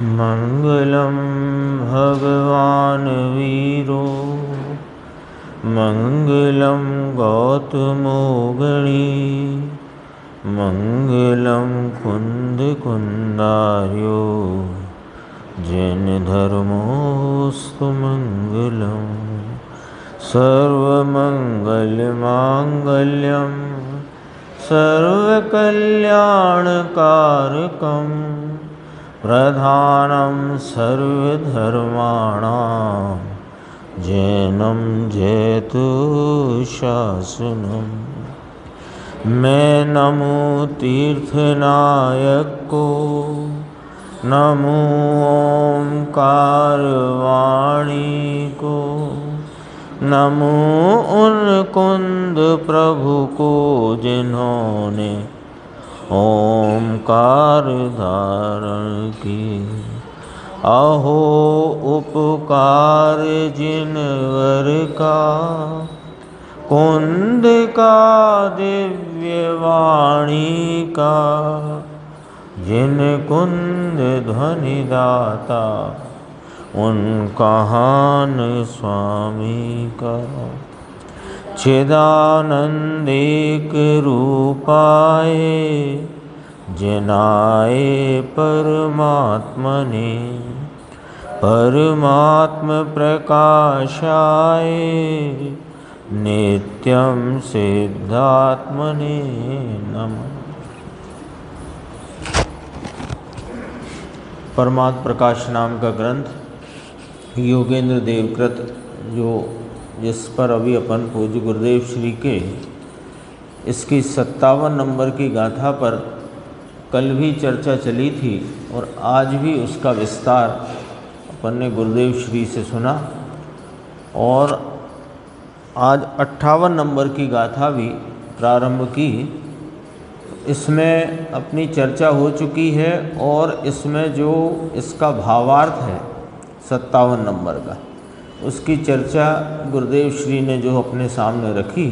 मंगलम भगवान वीरो मंगलम गौतमो गणी मंगलम कुंद कुंदार्यो जैन धर्मोस्तु मंगलम सर्वमंगलमांगल्यम सर्वकल्याणकारकं प्रधानं सर्वधर्माणां जैनं जयतु शासनम्। मैं नमो तीर्थनायक को, नमो ओंकार वाणी को, नमो उन कुंद प्रभु को जिन्होंने ओंकार धारण की। अहो उपकार जिनवर का, कुंद का दिव्य वाणी का, जिन कुंद ध्वनि दाता उनका हान स्वामी का। चिदानंद एक रूपाए जिनाए परमात्मने, परमात्म प्रकाशाय नित्यं सिद्धात्मने नमः। परमात्म प्रकाश नाम का ग्रंथ योगेंद्र देवकृत, जिस पर अभी अपन पूज्य गुरुदेव श्री के इसकी 57 नंबर की गाथा पर कल भी चर्चा चली थी और आज भी उसका विस्तार अपन ने गुरुदेव श्री से सुना। और आज 58 नंबर की गाथा भी प्रारंभ की। इसमें अपनी चर्चा हो चुकी है और इसमें जो इसका भावार्थ है 57 नंबर का, उसकी चर्चा गुरुदेव श्री ने जो अपने सामने रखी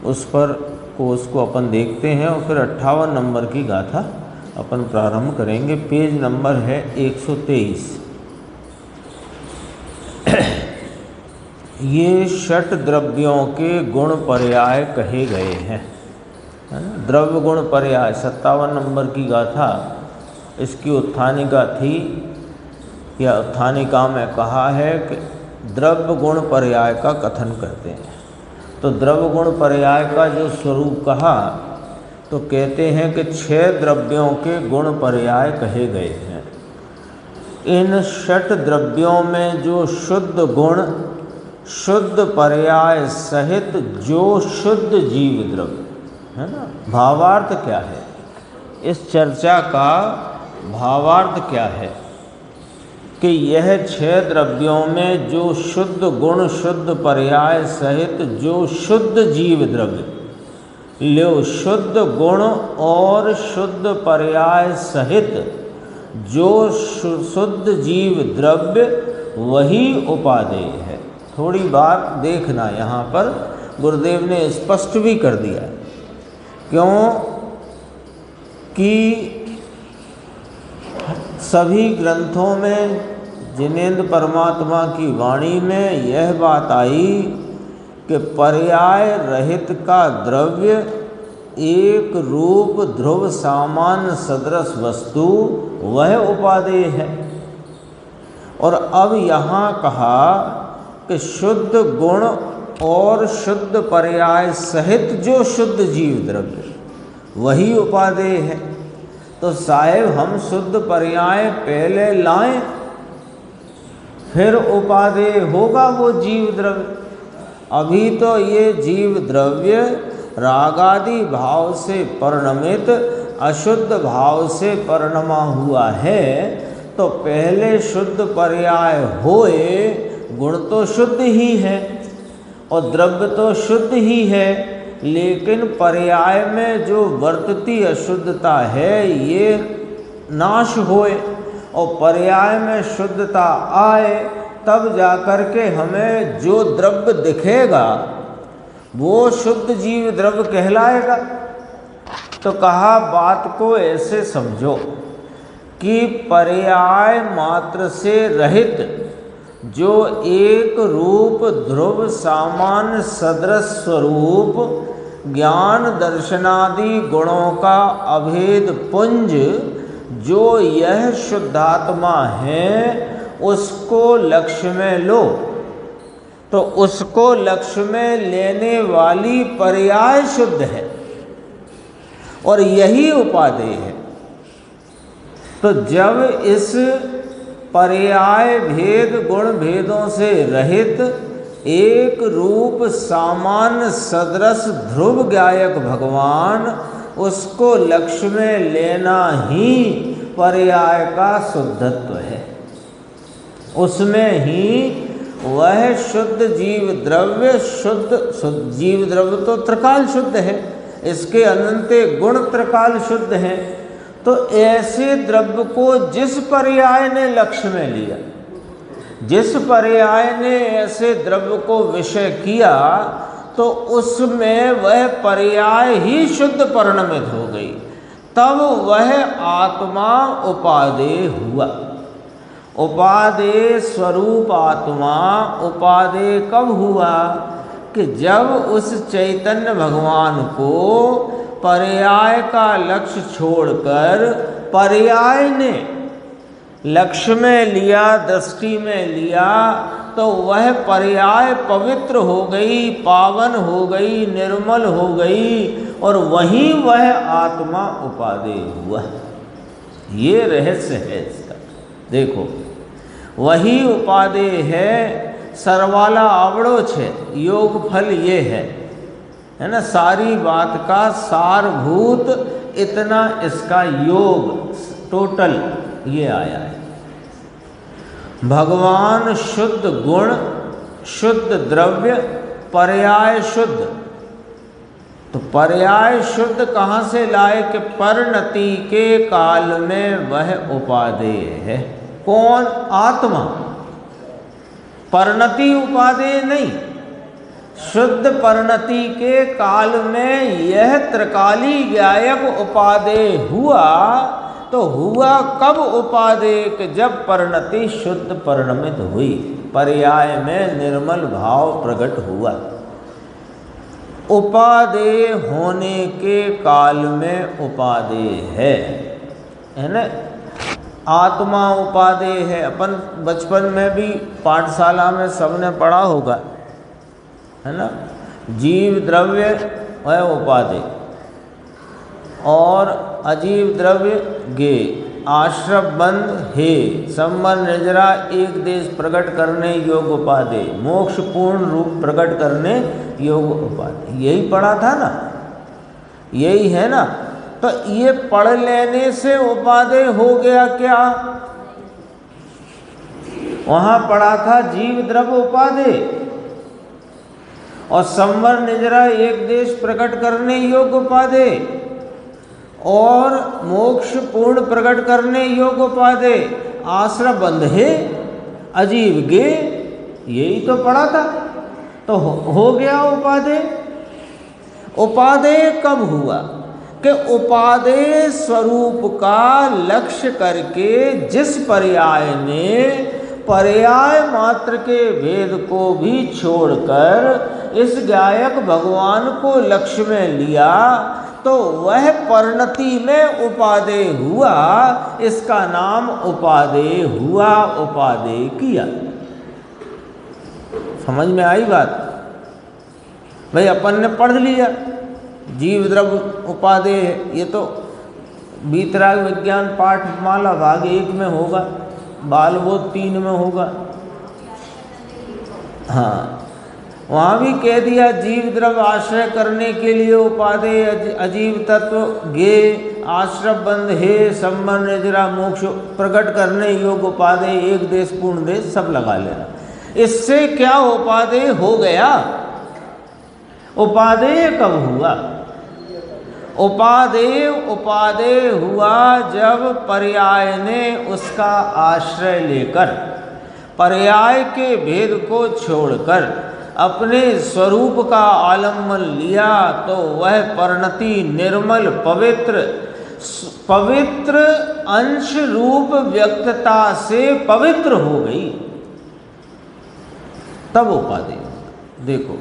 उसको अपन देखते हैं और फिर 58 नंबर की गाथा अपन प्रारंभ करेंगे। पेज नंबर है 123। ये षट द्रव्यों के गुण पर्याय कहे गए हैं, है ना। द्रव्य गुण पर्याय 57 नंबर की गाथा इसकी उत्थानिका थी, या उत्थानिका में कहा है कि द्रव्य गुण पर्याय का कथन करते हैं। तो द्रव्य गुण पर्याय का जो स्वरूप कहा तो कहते हैं कि 6 द्रव्यों के गुण पर्याय कहे गए हैं। इन षट द्रव्यों में जो शुद्ध गुण शुद्ध पर्याय सहित जो शुद्ध जीव द्रव्य है ना। भावार्थ क्या है इस चर्चा का? भावार्थ क्या है कि यह 6 द्रव्यों में जो शुद्ध गुण शुद्ध पर्याय सहित जो शुद्ध जीव द्रव्य, लो शुद्ध गुण और शुद्ध पर्याय सहित जो शुद्ध जीव द्रव्य वही उपादेय है। थोड़ी बात देखना, यहाँ पर गुरुदेव ने स्पष्ट भी कर दिया। क्यों कि सभी ग्रंथों में जिनेंद्र परमात्मा की वाणी में यह बात आई कि पर्याय रहित का द्रव्य एक रूप ध्रुव सामान्य सदृश वस्तु वह उपादेय है। और अब यहाँ कहा कि शुद्ध गुण और शुद्ध पर्याय सहित जो शुद्ध जीव द्रव्य वही उपादेय है। तो साहेब हम शुद्ध पर्याय पहले लाएं फिर उपादेय होगा वो जीव द्रव्य। अभी तो ये जीव द्रव्य रागादि भाव से परिणमित अशुद्ध भाव से परिणमा हुआ है। तो पहले शुद्ध पर्याय होए, गुण तो शुद्ध ही है और द्रव्य तो शुद्ध ही है, लेकिन पर्याय में जो वर्तती अशुद्धता है ये नाश होए और पर्याय में शुद्धता आए, तब जाकर के हमें जो द्रव्य दिखेगा वो शुद्ध जीव द्रव्य कहलाएगा। तो कहा बात को ऐसे समझो कि पर्याय मात्र से रहित जो एक रूप ध्रुव सामान्य सदृश स्वरूप ज्ञान दर्शनादि गुणों का अभेद पुंज जो यह शुद्धात्मा है उसको लक्ष्य में लो। तो उसको लक्ष्य में लेने वाली पर्याय शुद्ध है और यही उपादेय है। तो जब इस पर्याय भेद गुण भेदों से रहित एक रूप सामान्य सदृश ध्रुव ज्ञायक भगवान, उसको लक्ष्य में लेना ही पर्याय का शुद्धत्व है। उसमें ही वह शुद्ध जीव द्रव्य, शुद्ध जीव द्रव्य तो त्रिकाल शुद्ध है, इसके अनंते गुण त्रिकाल शुद्ध हैं। तो ऐसे द्रव्य को जिस पर्याय ने लक्ष्य में लिया, जिस पर्याय ने ऐसे द्रव्य को विषय किया, तो उसमें वह पर्याय ही शुद्ध परिणमित हो गई। तब वह आत्मा उपादेय हुआ। उपादेय स्वरूप आत्मा उपादेय कब हुआ? कि जब उस चैतन्य भगवान को पर्याय का लक्ष्य छोड़कर पर्याय ने लक्ष्य में लिया, दृष्टि में लिया, तो वह पर्याय पवित्र हो गई, पावन हो गई, निर्मल हो गई और वहीं वह आत्मा उपादेय हुआ। ये रहस्य है इसका। देखो, वही उपादेय है। सरवाला आवड़ो छे, योग फल ये है ना। सारी बात का सारभूत इतना इसका योग टोटल ये आया है। भगवान शुद्ध गुण, शुद्ध द्रव्य, पर्याय शुद्ध। तो पर्याय शुद्ध कहाँ से लाए? कि परिणति के काल में वह उपादेय है। कौन? आत्मा। परिणति उपादेय नहीं, शुद्ध परिणति के काल में यह त्रिकाली ज्ञायक उपादेय हुआ। तो हुआ कब उपादेय? कि जब परिणति शुद्ध परिणमित हुई, पर्याय में निर्मल भाव प्रकट हुआ। उपादेय होने के काल में उपादेय है ना। आत्मा उपादेय है। अपन बचपन में भी पाठशाला में सबने पढ़ा होगा, है ना। जीव द्रव्य वह उपादेय और अजीव द्रव्य गे, आश्रम बंध हे, संबंध निजरा एक देश प्रकट करने योग उपादेय, मोक्ष पूर्ण रूप प्रकट करने योग उपादेय। यही पढ़ा था ना, यही है ना। तो ये पढ़ लेने से उपादेय हो गया क्या? वहां पढ़ा था जीव द्रव्य उपादेय और संवर निजरा एक देश प्रकट करने योग उपादेय और मोक्ष पूर्ण प्रकट करने योग उपादेय, आश्रय बंधे अजीव गे, यही तो पढ़ा था। तो हो गया उपादेय। उपादेय कब हुआ? कि उपादेय स्वरूप का लक्ष्य करके जिस पर्याय ने पर्याय मात्र के भेद को भी छोड़कर इस गायक भगवान को लक्ष्य में लिया, तो वह परिणति में उपादेय हुआ। इसका नाम उपादेय हुआ, उपादेय किया। समझ में आई बात? भाई अपन ने पढ़ लिया जीव द्रव्य उपादेय है, ये तो बीतराग विज्ञान पाठमाला भाग 1 में होगा, बालबोध 3 में होगा। हाँ, वहाँ भी कह दिया जीव द्रव्य आश्रय करने के लिए उपादेय, अजीव तत्व गे, आश्रय बंध हे, संबंध निजरा मोक्ष प्रकट करने योग उपादेय, एक देश पूर्ण देश सब लगा लेना। इससे क्या उपादेय हो गया? उपादेय कब हुआ? उपादेय हुआ जब पर्याय ने उसका आश्रय लेकर, पर्याय के भेद को छोड़कर अपने स्वरूप का आलम्बन लिया, तो वह परिणति निर्मल पवित्र पवित्र अंश रूप व्यक्तता से पवित्र हो गई, तब उपाधि। देखो,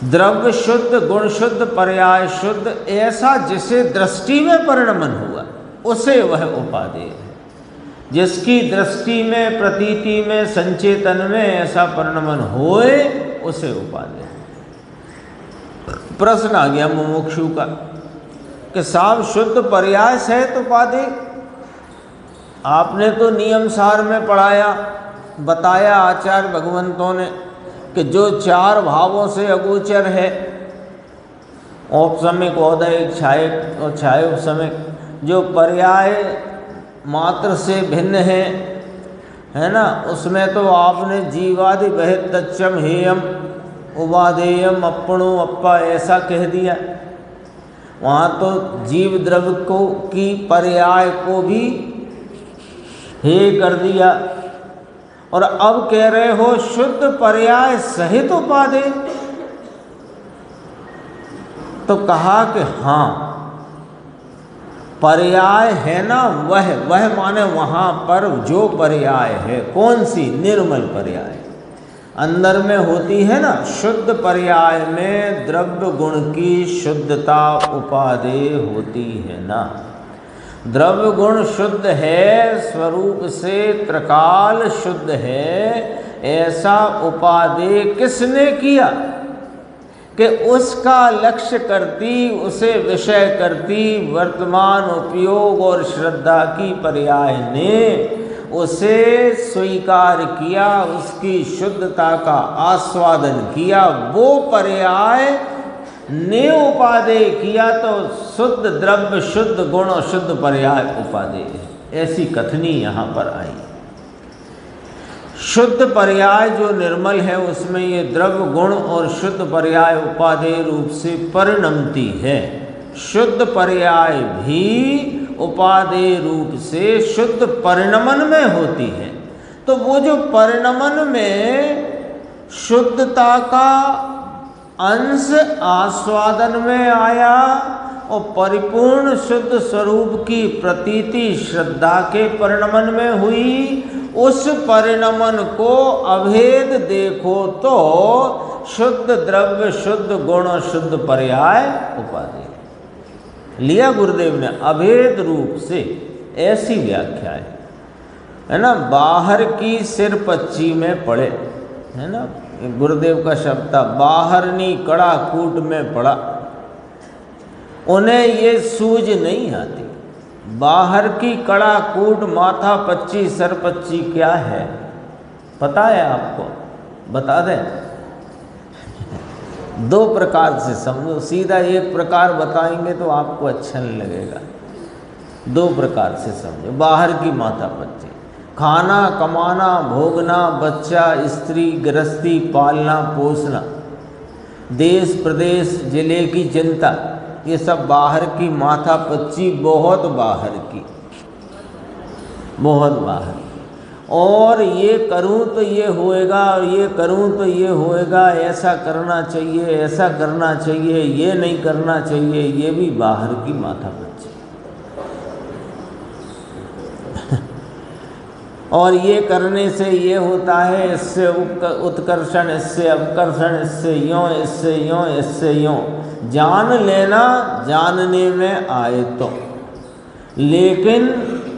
द्रव्य शुद्ध, गुण शुद्ध, पर्याय शुद्ध, ऐसा जिसे दृष्टि में परिणमन हुआ उसे वह उपाधि है। जिसकी दृष्टि में, प्रतीति में, संचेतन में ऐसा परिणमन होए उसे उपाधि है। प्रश्न आ गया मुमुक्षु का कि साहब शुद्ध पर्याय सहित उपाधि, आपने तो नियम सार में पढ़ाया, बताया आचार्य भगवंतों ने कि जो चार भावों से अगोचर है, औपसमिक, औदैहिक, छायक और छायोपसमिक, जो पर्याय मात्र से भिन्न है ना, उसमें तो आपने जीवादि बहित तच्चम हेयम उपादेयम अप्पणो अप्पा ऐसा कह दिया। वहाँ तो जीव द्रव्य को की पर्याय को भी हे कर दिया, और अब कह रहे हो शुद्ध पर्याय सहित उपाधि। तो कहा कि हाँ, पर्याय है ना, वह माने वहाँ पर जो पर्याय है, कौन सी? निर्मल पर्याय अंदर में होती है ना। शुद्ध पर्याय में द्रव्य गुण की शुद्धता उपादेय होती है ना। द्रव्य गुण शुद्ध है, स्वरूप से त्रिकाल शुद्ध है, ऐसा उपादेय किसने किया कि उसका लक्ष्य करती, उसे विषय करती वर्तमान उपयोग और श्रद्धा की पर्याय ने उसे स्वीकार किया, उसकी शुद्धता का आस्वादन किया, वो पर्याय ने उपादेय किया, तो शुद्ध द्रव्य, शुद्ध गुण और शुद्ध पर्याय उपादेय है। ऐसी कथनी यहाँ पर आई। शुद्ध पर्याय जो निर्मल है उसमें ये द्रव्य गुण और शुद्ध पर्याय उपादेय रूप से परिणमती है। शुद्ध पर्याय भी उपादेय रूप से शुद्ध परिणमन में होती है। तो वो जो परिणमन में शुद्धता का अंश आस्वादन में आया और परिपूर्ण शुद्ध स्वरूप की प्रतीति श्रद्धा के परिणमन में हुई, उस परिणमन को अभेद देखो तो शुद्ध द्रव्य, शुद्ध गुण और शुद्ध पर्याय उपादेय लिया गुरुदेव ने अभेद रूप से। ऐसी व्याख्या है ना। बाहर की सिर पच्ची में पड़े, है ना, गुरुदेव का शब्द था, बाहरनी कड़ा कूट में पड़ा। उन्हें ये सूझ नहीं आती बाहर की कड़ा कूट, माथा पच्ची, सर पच्ची क्या है, पता है आपको? बता दें। दो प्रकार से समझो, सीधा एक प्रकार बताएंगे तो आपको अच्छा नहीं लगेगा। दो प्रकार से समझो। बाहर की माथा पच्ची, खाना, कमाना, भोगना, बच्चा, स्त्री, गृहस्थी, पालना पोसना, देश प्रदेश, जिले की चिंता, ये सब बाहर की माथा पच्ची, बहुत बाहर की, बहुत बाहर। और ये करूं तो ये होएगा, और ये करूं तो ये होएगा, ऐसा करना चाहिए, ऐसा करना चाहिए, ये नहीं करना चाहिए, ये भी बाहर की माथा पच्ची। और ये करने से ये होता है, इससे उत्कर्षण, इससे अपकर्षण, इससे यों, इससे यों, इससे यों। जान लेना जानने में आए तो, लेकिन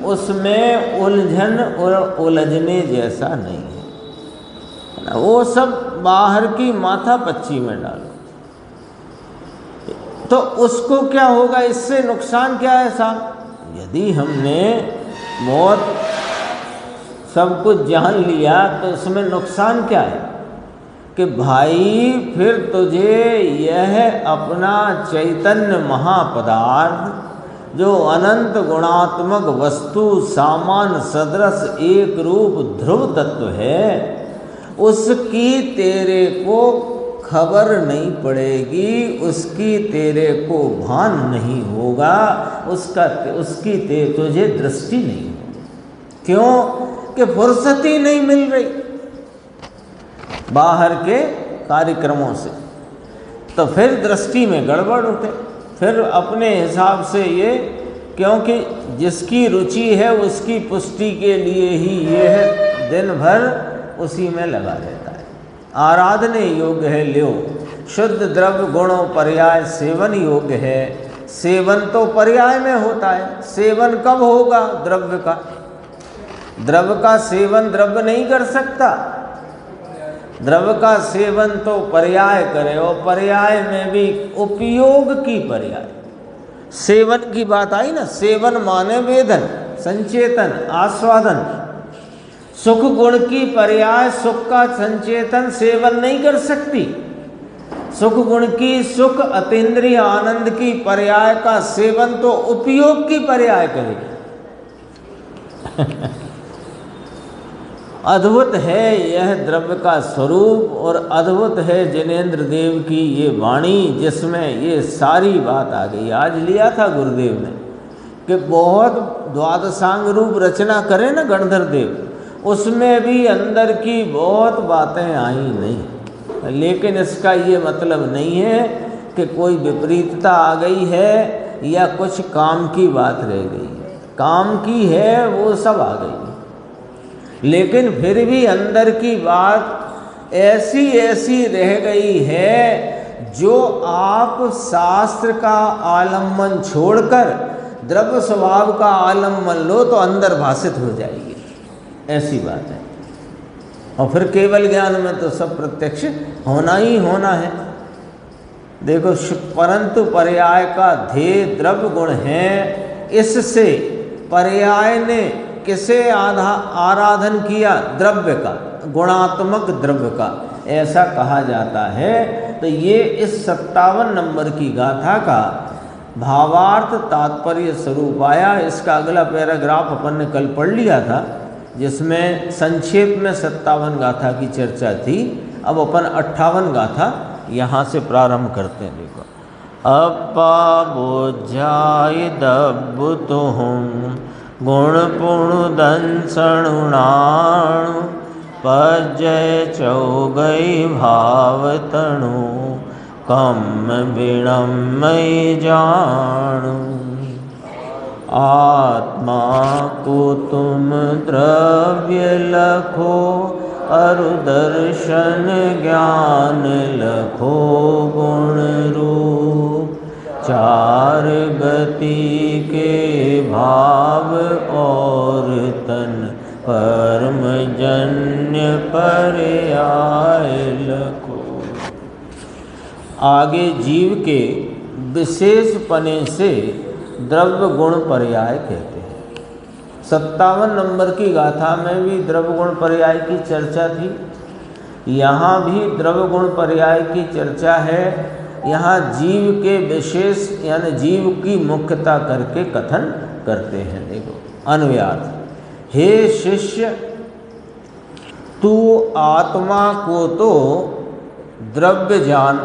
उसमें उलझन और उलझने जैसा नहीं है। वो सब बाहर की माथा पच्ची में डालो तो उसको क्या होगा, इससे नुकसान क्या है साहब? यदि हमने बहुत सब कुछ जान लिया तो उसमें नुकसान क्या है कि भाई फिर तुझे यह अपना चैतन्य महापदार्थ जो अनंत गुणात्मक वस्तु सामान सदृश एक रूप ध्रुव तत्व है, उसकी तेरे को खबर नहीं पड़ेगी, उसकी तेरे को भान नहीं होगा, उसकी तुझे दृष्टि नहीं होगी। क्यों कि फुर्सत ही नहीं मिल रही बाहर के कार्यक्रमों से, तो फिर दृष्टि में गड़बड़ होते। फिर अपने हिसाब से ये, क्योंकि जिसकी रुचि है उसकी पुष्टि के लिए ही ये है, दिन भर उसी में लगा रहता है। आराधने योग्य है ल्यो, शुद्ध द्रव्य गुणों पर्याय सेवन योग्य है। सेवन तो पर्याय में होता है, सेवन कब होगा? द्रव्य का। द्रव्य का सेवन द्रव्य नहीं कर सकता, द्रव्य का सेवन तो पर्याय करे, और पर्याय में भी उपयोग की पर्याय। सेवन की बात आई ना, सेवन माने वेदन, संचेतन, आस्वादन। सुख गुण की पर्याय सुख का संचेतन सेवन नहीं कर सकती। सुख गुण की, सुख अतीन्द्रिय आनंद की पर्याय का सेवन तो उपयोग की पर्याय करेगी। अद्भुत है यह द्रव्य का स्वरूप, और अद्भुत है जिनेंद्र देव की ये वाणी, जिसमें ये सारी बात आ गई। आज लिया था गुरुदेव ने कि बहुत द्वादशांग रूप रचना करें ना गणधर देव, उसमें भी अंदर की बहुत बातें आई नहीं। लेकिन इसका ये मतलब नहीं है कि कोई विपरीतता आ गई है या कुछ काम की बात रह गई है। काम की है वो सब आ गई, लेकिन फिर भी अंदर की बात ऐसी ऐसी रह गई है जो आप शास्त्र का आलम्बन छोड़कर द्रव्य स्वभाव का आलम्बन लो तो अंदर भाषित हो जाएगी, ऐसी बात है। और फिर केवल ज्ञान में तो सब प्रत्यक्ष होना ही होना है। देखो, परंतु पर्याय का ध्येय द्रव्य गुण है। इससे पर्याय ने किसे आराधन किया? द्रव्य का, गुणात्मक द्रव्य का, ऐसा कहा जाता है। तो ये इस 57 नंबर की गाथा का भावार्थ तात्पर्य स्वरूप आया। इसका अगला पैराग्राफ अपन ने कल पढ़ लिया था, जिसमें संक्षेप में 57 गाथा की चर्चा थी। अब अपन 58 गाथा यहाँ से प्रारंभ करते हैं। देखो, अपा बोझाई दब्बु तुहुम गुण पुण दंसणुणाण पजय चौगई भाव तणु कम बिणमय जाणु। आत्मा को तुम द्रव्य लखो अरु दर्शन ज्ञान लखो गुण रूप चार गति के भाव और तन परम जन्य पर्याय लखो। आगे जीव के विशेष पने से द्रव्य गुण पर्याय कहते हैं। 57 नंबर की गाथा में भी द्रव्य गुण पर्याय की चर्चा थी, यहाँ भी द्रव्य गुण पर्याय की चर्चा है। यहाँ जीव के विशेष यानी जीव की मुख्यता करके कथन करते हैं। देखो, अन्वयार्थ। हे शिष्य, तू आत्मा को तो द्रव्य जान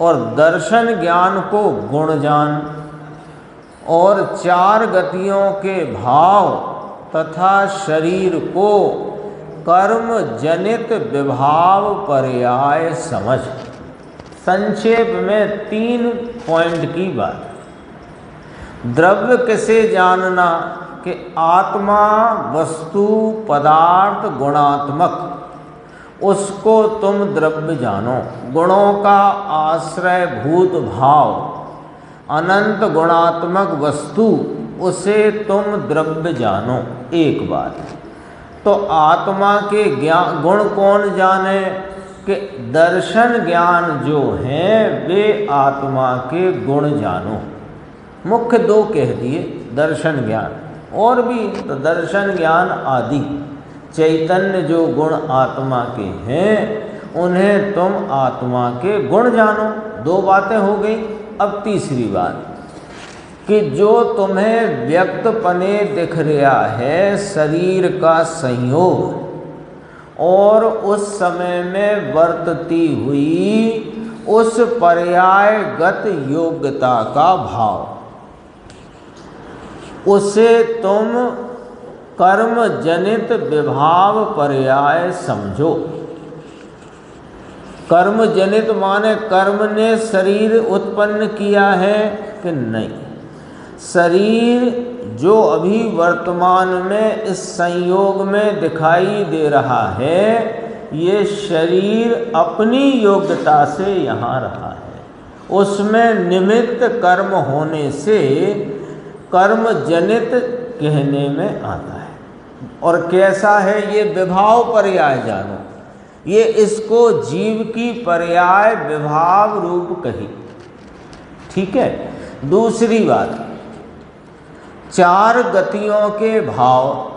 और दर्शन ज्ञान को गुण जान, और चार गतियों के भाव तथा शरीर को कर्म जनित विभाव पर्याय समझ। संक्षेप में 3 पॉइंट की बात। द्रव्य किसे जानना? कि आत्मा वस्तु पदार्थ गुणात्मक, उसको तुम द्रव्य जानो। गुणों का आश्रय भूत भाव अनंत गुणात्मक वस्तु, उसे तुम द्रव्य जानो। एक बात। तो आत्मा के ज्ञान गुण कौन जाने? कि दर्शन ज्ञान जो हैं वे आत्मा के गुण जानो। मुख्य 2 कह दिए, दर्शन ज्ञान, और भी तो दर्शन ज्ञान आदि चैतन्य जो गुण आत्मा के हैं उन्हें तुम आत्मा के गुण जानो। 2 बातें हो गई। अब तीसरी बात कि जो तुम्हें व्यक्तपने दिख रहा है शरीर का संयोग और उस समय में वर्तती हुई उस पर्यायगत योग्यता का भाव, उसे तुम कर्म जनित विभाव पर्याय समझो। कर्म जनित माने कर्म ने शरीर उत्पन्न किया है कि नहीं। शरीर जो अभी वर्तमान में इस संयोग में दिखाई दे रहा है, ये शरीर अपनी योग्यता से यहाँ रहा है। उसमें निमित्त कर्म होने से कर्म जनित कहने में आता है। और कैसा है ये विभाव पर्याय जानो, ये इसको जीव की पर्याय विभाव रूप कही। ठीक है। दूसरी बात, चार गतियों के भाव,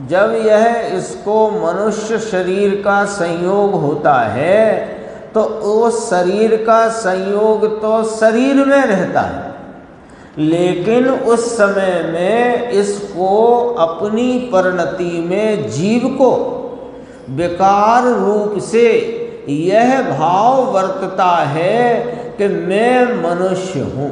जब यह इसको मनुष्य शरीर का संयोग होता है तो उस शरीर का संयोग तो शरीर में रहता है, लेकिन उस समय में इसको अपनी परिणति में जीव को विकार रूप से यह भाव वर्तता है कि मैं मनुष्य हूँ।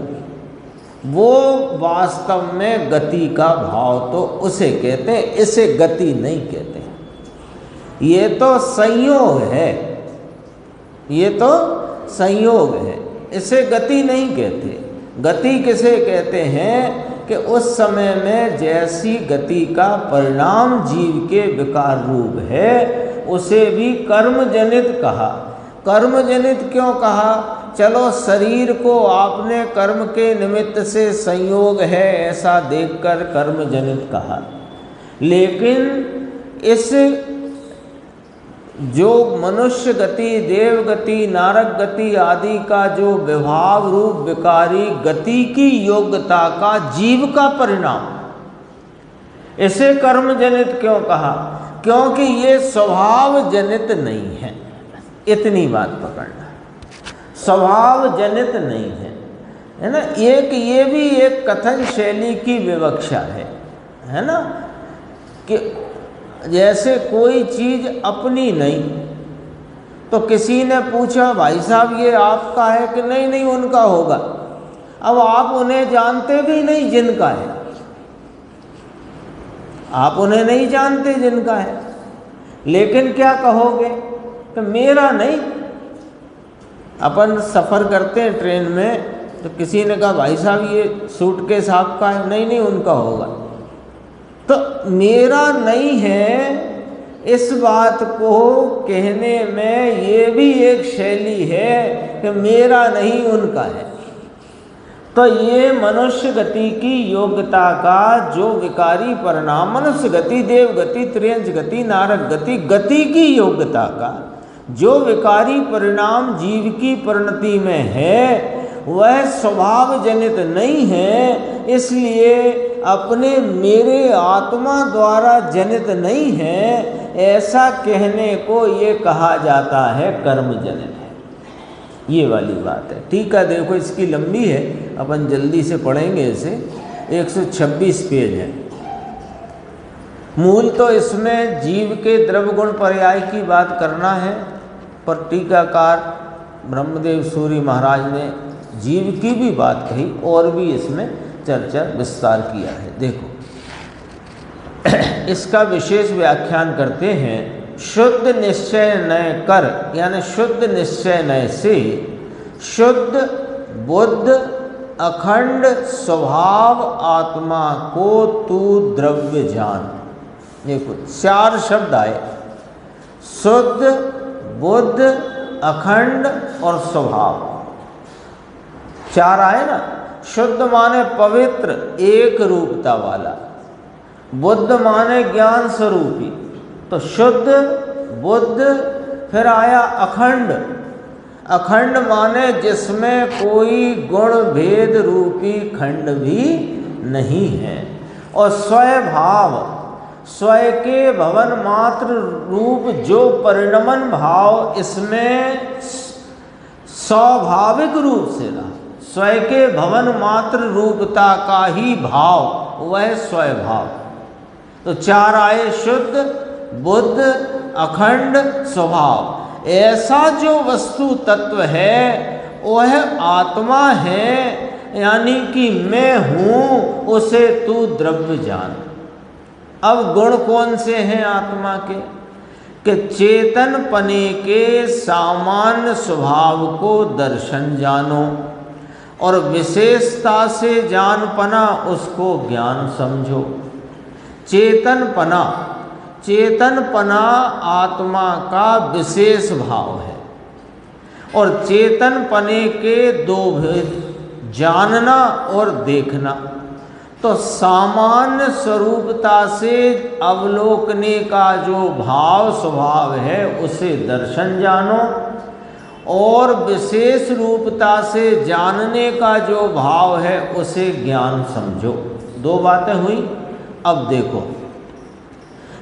वो वास्तव में गति का भाव तो उसे कहते हैं, इसे गति नहीं कहते। ये तो संयोग है, ये तो संयोग है, इसे गति नहीं कहते। गति किसे कहते हैं कि उस समय में जैसी गति का परिणाम जीव के विकार रूप है उसे भी कर्म जनित कहा। कर्म जनित क्यों कहा? चलो शरीर को आपने कर्म के निमित्त से संयोग है ऐसा देखकर कर्म जनित कहा, लेकिन इस जो मनुष्य गति, देव गति, नारक गति आदि का जो विभाव रूप विकारी गति की योग्यता का जीव का परिणाम, इसे कर्म जनित क्यों कहा? क्योंकि ये स्वभाव जनित नहीं है। इतनी बात पकड़ना, स्वभाव जनित नहीं है ना। एक ये भी एक कथन शैली की विवक्षा है ना, कि जैसे कोई चीज़ अपनी नहीं, तो किसी ने पूछा भाई साहब ये आपका है कि नहीं? नहीं उनका होगा। अब आप उन्हें जानते भी नहीं जिनका है, आप उन्हें नहीं जानते जिनका है, लेकिन क्या कहोगे कि मेरा नहीं। अपन सफ़र करते हैं ट्रेन में, तो किसी ने कहा भाई साहब ये सूटकेस आपका है? नहीं नहीं उनका होगा। तो मेरा नहीं है, इस बात को कहने में ये भी एक शैली है कि मेरा नहीं उनका है। तो ये मनुष्य गति की योग्यता का जो विकारी परिणाम, मनुष्य गति, देव गति, त्रियंच गति, नारक गति, गति की योग्यता का जो विकारी परिणाम जीव की परिणति में है वह स्वभाव जनित नहीं है, इसलिए अपने मेरे आत्मा द्वारा जनित नहीं है, ऐसा कहने को ये कहा जाता है कर्म जनित है। ये वाली बात है। ठीक है, देखो इसकी लंबी है, अपन जल्दी से पढ़ेंगे इसे। 126 पेज है। मूल तो इसमें जीव के द्रव्य गुण पर्याय की बात करना है, पर टीकाकार ब्रह्मदेव सूरी महाराज ने जीव की भी बात कही और भी इसमें चर्चा विस्तार किया है। देखो इसका विशेष व्याख्यान करते हैं। शुद्ध निश्चय नय कर, यानी शुद्ध निश्चय नय से शुद्ध बुद्ध अखंड स्वभाव आत्मा को तू द्रव्य जान। देखो 4 शब्द आए, शुद्ध, बुद्ध, अखंड और स्वभाव। 4 आए ना। शुद्ध माने पवित्र, एक रूपता वाला। बुद्ध माने ज्ञान स्वरूपी, तो शुद्ध, बुद्ध। फिर आया अखंड। अखंड माने जिसमें कोई गुण भेद रूपी खंड भी नहीं है। और स्वभाव, स्वय के भवन मात्र रूप जो परिणमन भाव इसमें स्वाभाविक रूप से रहा, स्वय के भवन मात्र रूपता का ही भाव, वह स्वभाव। तो 4 आए, शुद्ध, बुद्ध, अखंड, स्वभाव। ऐसा जो वस्तु तत्व है वह आत्मा है, यानी कि मैं हूँ, उसे तू द्रव्य जान। अब गुण कौन से हैं आत्मा के? कि चेतन पने के सामान्य स्वभाव को दर्शन जानो और विशेषता से जान पना उसको ज्ञान समझो। चेतन पना आत्मा का विशेष भाव है और चेतन पने के दो भेद, जानना और देखना। तो सामान्य स्वरूपता से अवलोकने का जो भाव स्वभाव है उसे दर्शन जानो और विशेष रूपता से जानने का जो भाव है उसे ज्ञान समझो। दो बातें हुई। अब देखो,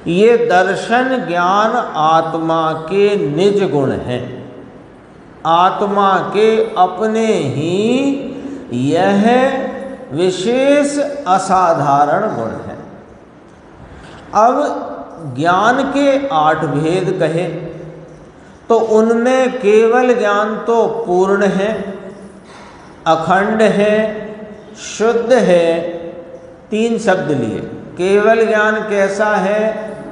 ये दर्शन ज्ञान आत्मा के निज गुण हैं, आत्मा के अपने ही यह विशेष असाधारण गुण है। अब ज्ञान के 8 भेद कहे तो उनमें केवल ज्ञान तो पूर्ण है, अखंड है, शुद्ध है। 3 शब्द लिए। केवल ज्ञान कैसा है?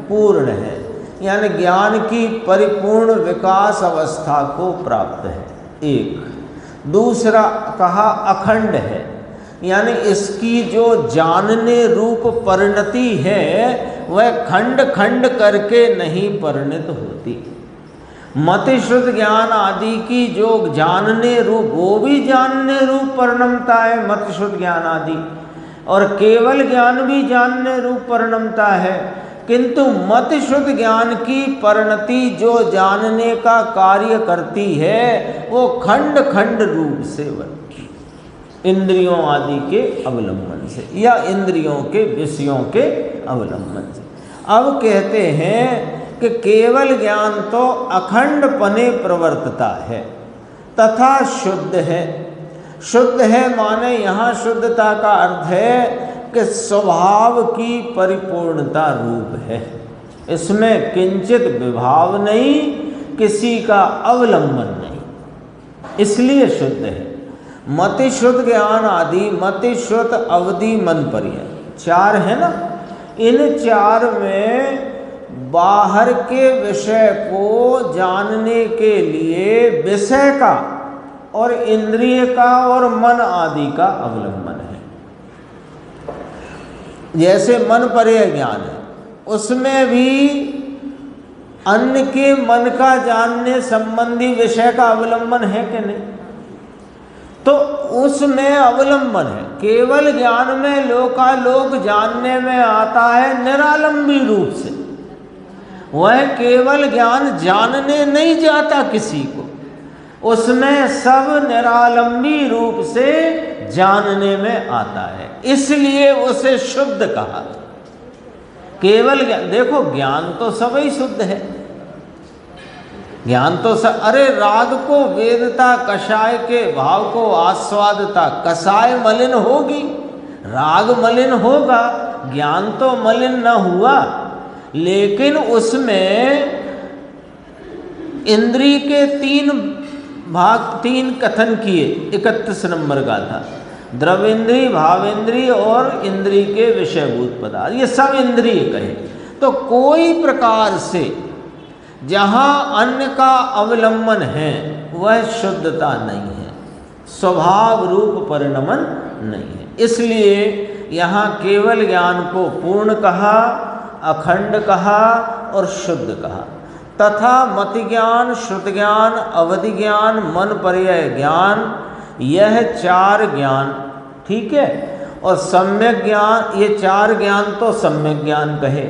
पूर्ण है, यानी ज्ञान की परिपूर्ण विकास अवस्था को प्राप्त है, एक। दूसरा कहा अखंड है, यानी इसकी जो जानने रूप परिणति है वह खंड खंड करके नहीं परिणत होती। मति शुद्ध ज्ञान आदि की जो जानने रूप, वो भी जानने रूप परिणमता है, मति शुद्ध ज्ञान आदि, और केवल ज्ञान भी जानने रूप परिणमता है। किंतु मति शुद्ध ज्ञान की परिणति जो जानने का कार्य करती है वो खंड खंड रूप से बनती, इंद्रियों आदि के अवलंबन से या इंद्रियों के विषयों के अवलंबन से। अब कहते हैं कि केवल ज्ञान तो अखंड पने प्रवर्तता है तथा शुद्ध है। शुद्ध है माने यहाँ शुद्धता का अर्थ है कि स्वभाव की परिपूर्णता रूप है, इसमें किंचित विभाव नहीं, किसी का अवलंबन नहीं, इसलिए शुद्ध है। मति शुद्ध ज्ञान आदि, मति शुद्ध अवधि मन पर्यय 4 है ना। इन 4 में बाहर के विषय को जानने के लिए विषय का और इंद्रिय का और मन आदि का अवलंबन है। जैसे मन पर्यय ज्ञान है, उसमें भी अन्य के मन का जानने संबंधी विषय का अवलंबन है कि नहीं? तो उसमें अवलंबन है। केवल ज्ञान में लोकालोक जानने में आता है निरालंबी रूप से, वह केवल ज्ञान जानने नहीं जाता किसी को, उसमें सब निरालंबी रूप से जानने में आता है, इसलिए उसे शुद्ध कहा। केवल ज्ञान, देखो ज्ञान तो सभी शुद्ध है, ज्ञान तो अरे राग को वेदता, कषाय के भाव को आस्वादता। कषाय मलिन होगी, राग मलिन होगा, ज्ञान तो मलिन न हुआ, लेकिन उसमें इंद्रिय के 3 भाग, 3 कथन किए। 31 नंबर का था, द्रवेंद्रिय, भावेंद्रिय और इंद्रिय के विषयभूत पदार्थ, ये सब इंद्रिय कहे। तो कोई प्रकार से जहाँ अन्य का अवलंबन है वह शुद्धता नहीं है, स्वभाव रूप परिणमन नहीं है। इसलिए यहाँ केवल ज्ञान को पूर्ण कहा, अखंड कहा और शुद्ध कहा। तथा मति ज्ञान, श्रुत ज्ञान, अवधि ज्ञान, मन पर्यय ज्ञान, यह 4 ज्ञान, ठीक है। और सम्यक ज्ञान, ये 4 ज्ञान तो सम्यक ज्ञान कहे,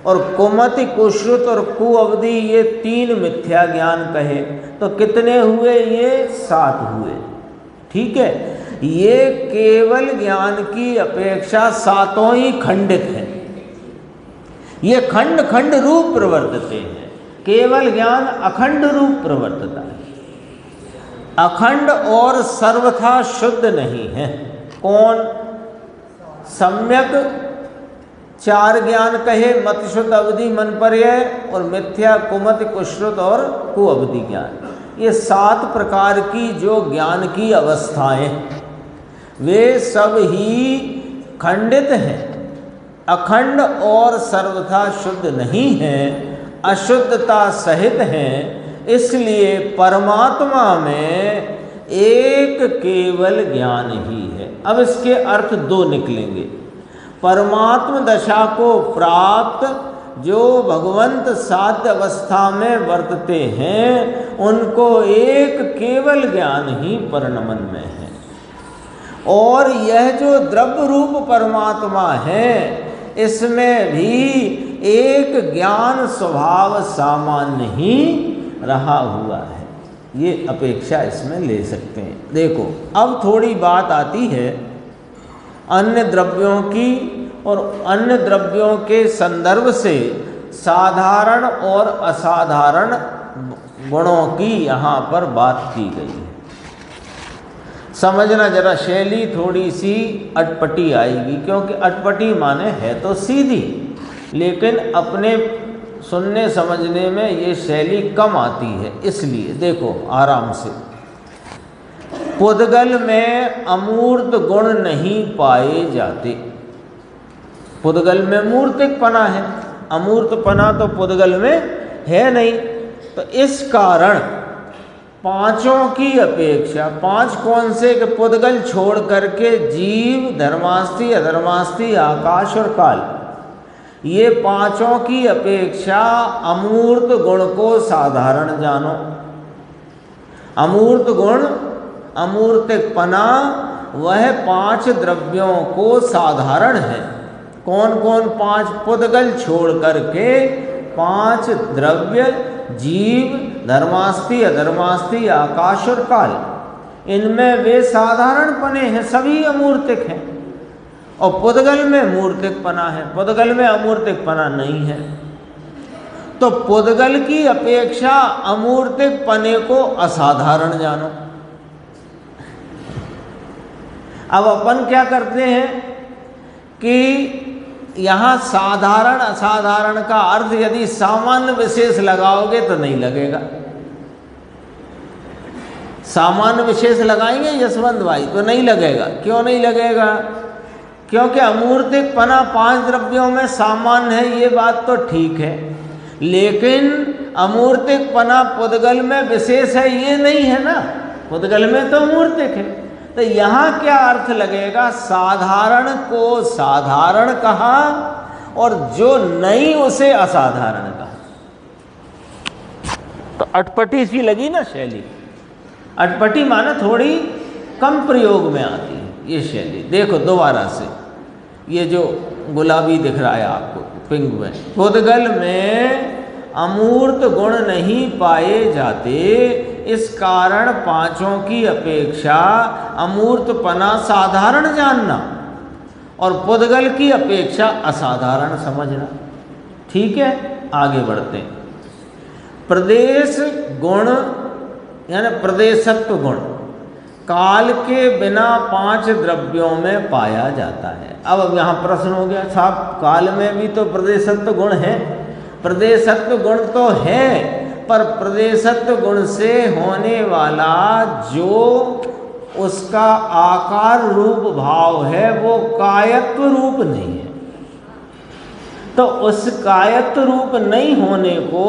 और कुमति, कुश्रुत और कुअवधि ये 3 मिथ्या ज्ञान कहे। तो कितने हुए? ये 7 हुए, ठीक है। ये केवल ज्ञान की अपेक्षा 7 ही खंडित हैं, ये खंड खंड रूप प्रवर्तते हैं। केवल ज्ञान अखंड रूप प्रवर्तता है, अखंड और सर्वथा शुद्ध नहीं है। कौन? सम्यक 4 ज्ञान कहे, मति शुद्ध, अवधि, मन पर्यय, और मिथ्या, कुमति, कुश्रुत और कुअवधि ज्ञान। ये 7 प्रकार की जो ज्ञान की अवस्थाएं, वे सब ही खंडित हैं, अखंड और सर्वथा शुद्ध नहीं है। अशुद्धता सहित हैं, इसलिए परमात्मा में एक केवल ज्ञान ही है। अब इसके अर्थ दो निकलेंगे। परमात्म दशा को प्राप्त जो भगवंत साध्य अवस्था में वर्तते हैं, उनको एक केवल ज्ञान ही परनमन में है। और यह जो द्रव्य रूप परमात्मा है, इसमें भी एक ज्ञान स्वभाव सामान्य ही रहा हुआ है। ये अपेक्षा इसमें ले सकते हैं। देखो, अब थोड़ी बात आती है अन्य द्रव्यों की, और अन्य द्रव्यों के संदर्भ से साधारण और असाधारण गुणों की यहाँ पर बात की गई है। समझना जरा, शैली थोड़ी सी अटपटी आएगी, क्योंकि अटपटी माने है तो सीधी, लेकिन अपने सुनने समझने में ये शैली कम आती है। इसलिए देखो आराम से। पुद्गल में अमूर्त गुण नहीं पाए जाते। पुद्गल में मूर्तिकपना है, अमूर्तपना तो पुद्गल में है नहीं। तो इस कारण पांचों की अपेक्षा, पांच कौन से कि पुद्गल छोड़ करके जीव, धर्मास्थि, अधर्मास्थि, आकाश और काल, ये पांचों की अपेक्षा अमूर्त गुण को साधारण जानो। अमूर्त गुण, अमूर्तिकपना, वह पांच द्रव्यों को साधारण है। कौन कौन पांच? पुद्गल छोड़ करके पांच द्रव्य, जीव, धर्मास्थि, अधर्मास्थि, आकाश और काल, इनमें वे साधारणपने हैं, सभी अमूर्तिक हैं। और पुद्गल में मूर्तिकपना है, पुद्गल में अमूर्तिकपना नहीं है। तो पुद्गल की अपेक्षा अमूर्तिकपने को असाधारण जानो। अब अपन क्या करते हैं कि यहाँ साधारण असाधारण का अर्थ यदि सामान्य विशेष लगाओगे तो नहीं लगेगा। सामान्य विशेष लगाएंगे यशवंत भाई तो नहीं लगेगा। क्यों नहीं लगेगा? क्योंकि अमूर्तिकपना पांच द्रव्यों में सामान्य है, ये बात तो ठीक है, लेकिन अमूर्तिकपना पुद्गल में विशेष है, ये नहीं है ना। पुद्गल में तो मूर्तिक है। तो यहाँ क्या अर्थ लगेगा? साधारण को साधारण कहा और जो नहीं उसे असाधारण कहा। तो अटपटी सी लगी ना शैली। अटपटी माने थोड़ी कम प्रयोग में आती है ये शैली। देखो दोबारा से, ये जो गुलाबी दिख रहा है आपको पिंक में, पुद्गल में अमूर्त गुण नहीं पाए जाते, इस कारण पांचों की अपेक्षा अमूर्तपना साधारण जानना और पुद्गल की अपेक्षा असाधारण समझना। ठीक है, आगे बढ़ते हैं। प्रदेश गुण यानी प्रदेशत्व गुण काल के बिना पांच द्रव्यों में पाया जाता है। अब यहाँ प्रश्न हो गया, साहब काल में भी तो प्रदेशत्व गुण है। प्रदेशत्व गुण तो है, पर प्रदेशत्व गुण से होने वाला जो उसका आकार रूप भाव है वो कायत्व रूप नहीं है। तो उस कायत्व रूप नहीं होने को